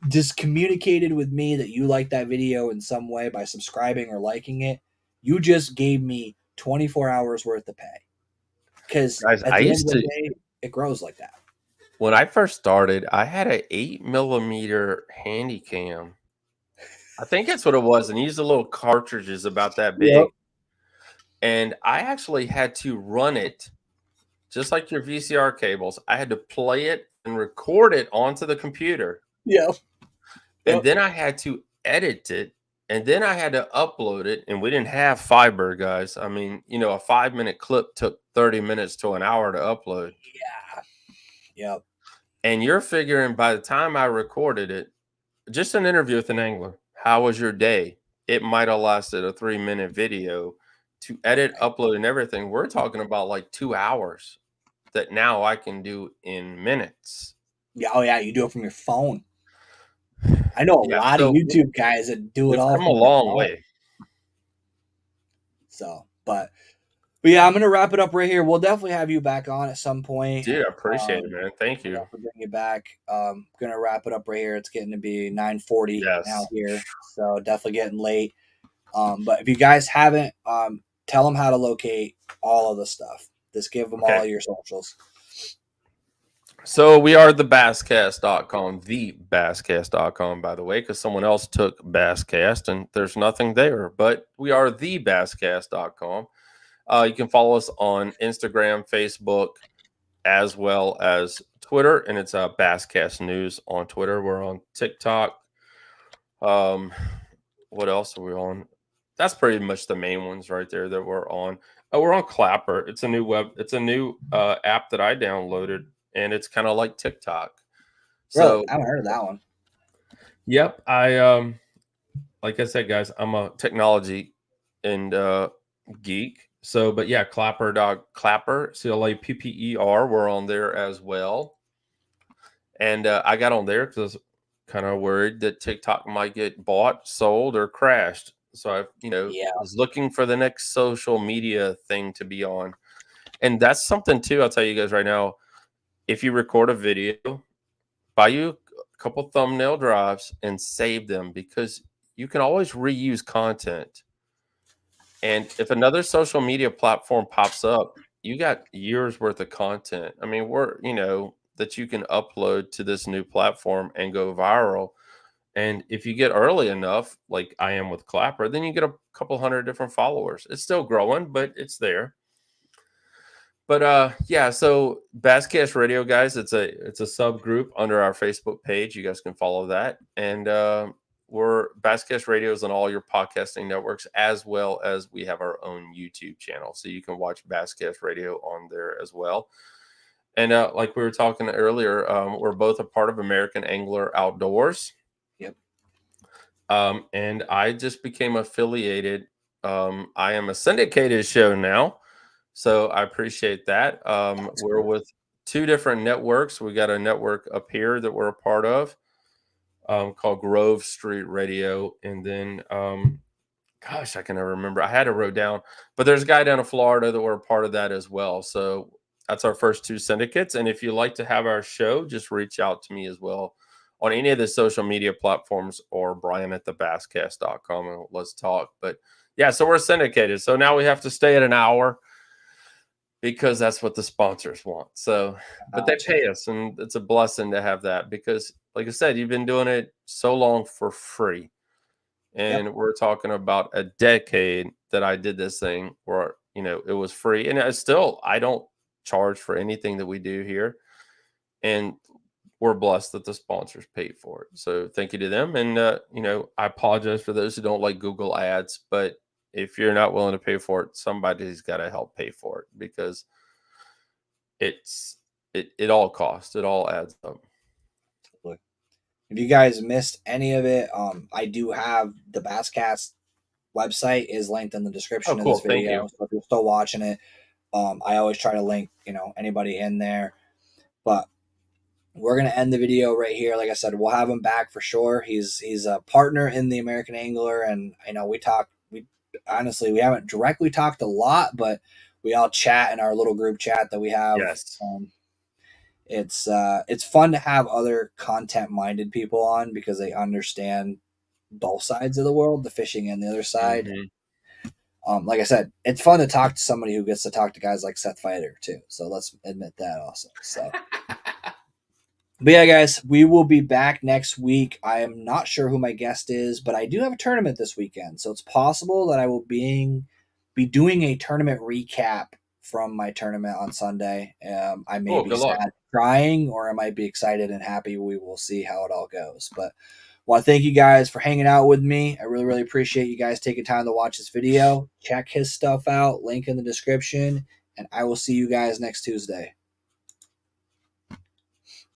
just communicated with me that you like that video in some way by subscribing or liking it, you just gave me 24 hours worth of pay. Because Guys, at I the end used of the to day, it grows like that. when I first started, I had a 8 millimeter handy cam. I think that's what it was, and used the little cartridges about that Yep. big. And I actually had to run it just like your VCR cables. I had to play it and record it onto the computer, Yep. and Yep. then I had to edit it, and then I had to upload it. And we didn't have fiber, guys. I mean, a 5 minute clip took 30 minutes to an hour to upload. Yeah. Yep. And you're figuring by the time I recorded it, just an interview with an angler, how was your day? It might have lasted a 3-minute video to edit, Right. upload, and everything. We're talking about like 2 hours that now I can do in minutes. Yeah. Oh yeah. You do it from your phone. I know a Yeah, lot of so YouTube guys that do it we've all come a from their long phone. way. So, but yeah, I'm gonna wrap it up right here. We'll definitely have you back on at some point. Dude, I appreciate it, Um, man. Thank we'll you. definitely bring you back. Gonna wrap it up right here. It's getting to be 9:40 now Yes. here, so definitely getting late. But if you guys haven't, tell them how to locate all of the stuff. Just give them Okay. all your socials. So we are thebasscast.com, thebasscast.com, by the way, because someone else took Basscast and there's nothing there, but we are thebasscast.com. You can follow us on Instagram, Facebook, as well as Twitter, and it's Basscast News on Twitter. We're on TikTok. Um, what else are we on? That's pretty much the main ones right there that we're on. We're on Clapper. It's a new app that I downloaded, and it's kind of like TikTok. Really, So, I haven't heard of that one. yep, like I said, guys, I'm a technology and geek. So, but yeah, Clapper, Clapper. We're on there as well. And I got on there because I was kind of worried that TikTok might get bought, sold, or crashed. So I, Yeah, was looking for the next social media thing to be on. And that's something too. I'll tell you guys right now. If you record a video, buy you a couple thumbnail drives and save them because you can always reuse content. And if another social media platform pops up, you got years worth of content. I mean, that you can upload to this new platform and go viral. And if you get early enough, like I am with Clapper, then you get a couple hundred different followers. It's still growing, but it's there. But yeah, so Basscast Radio, guys, it's a subgroup under our Facebook page. You guys can follow that. And we're Basscast Radios on all your podcasting networks, as well as we have our own YouTube channel. So you can watch Basscast Radio on there as well. And like we were talking earlier, we're both a part of American Angler Outdoors. yep, And I just became affiliated. I am a syndicated show now. So I appreciate that. that's We're cool. with two different networks. We got a network up here that we're a part of called Grove Street Radio. And then, gosh, I can never remember. I had it wrote down, but there's a guy down in Florida that we're a part of that as well. So that's our first two syndicates. And if you'd like to have our show, just reach out to me as well on any of the social media platforms or Brian at thebasscast.com and let's talk. But yeah, so we're syndicated. So now we have to stay at an hour because that's what the sponsors want. So, but they Gotcha. pay us, and it's a blessing to have that because, like I said, you've been doing it so long for free, Yep. and we're talking about a decade that I did this thing where it was free, and I don't charge for anything that we do here, and we're blessed that the sponsors paid for it. So thank you to them. And I apologize for those who don't like Google ads, but if you're not willing to pay for it, somebody's got to help pay for it because it all costs. It all adds up. Look, if you guys missed any of it, I do have the Basscast website is linked in the Oh, description of this cool. Thank video. you. So if you're still watching it, I always try to link, anybody in there. But we're gonna end the video right here. Like I said, we'll have him back for sure. He's a partner in the American Angler, and I know we honestly we haven't directly talked a lot, but we all chat in our little group chat that we have. Yes. It's fun to have other content minded people on because they understand both sides of the world, the fishing and the other side. Hmm. Like I said, it's fun to talk to somebody who gets to talk to guys like Seth Fighter too. So let's admit that also. So, but yeah, guys, we will be back next week. I am not sure who my guest is, but I do have a tournament this weekend, so it's possible that I will be doing a tournament recap from my tournament on Sunday. I may Cool. be Good luck. sad, crying, or I might be excited and happy. We will see how it all goes. But well, thank you guys for hanging out with me. I really, really appreciate you guys taking time to watch this video. Check his stuff out. Link in the description, and I will see you guys next Tuesday.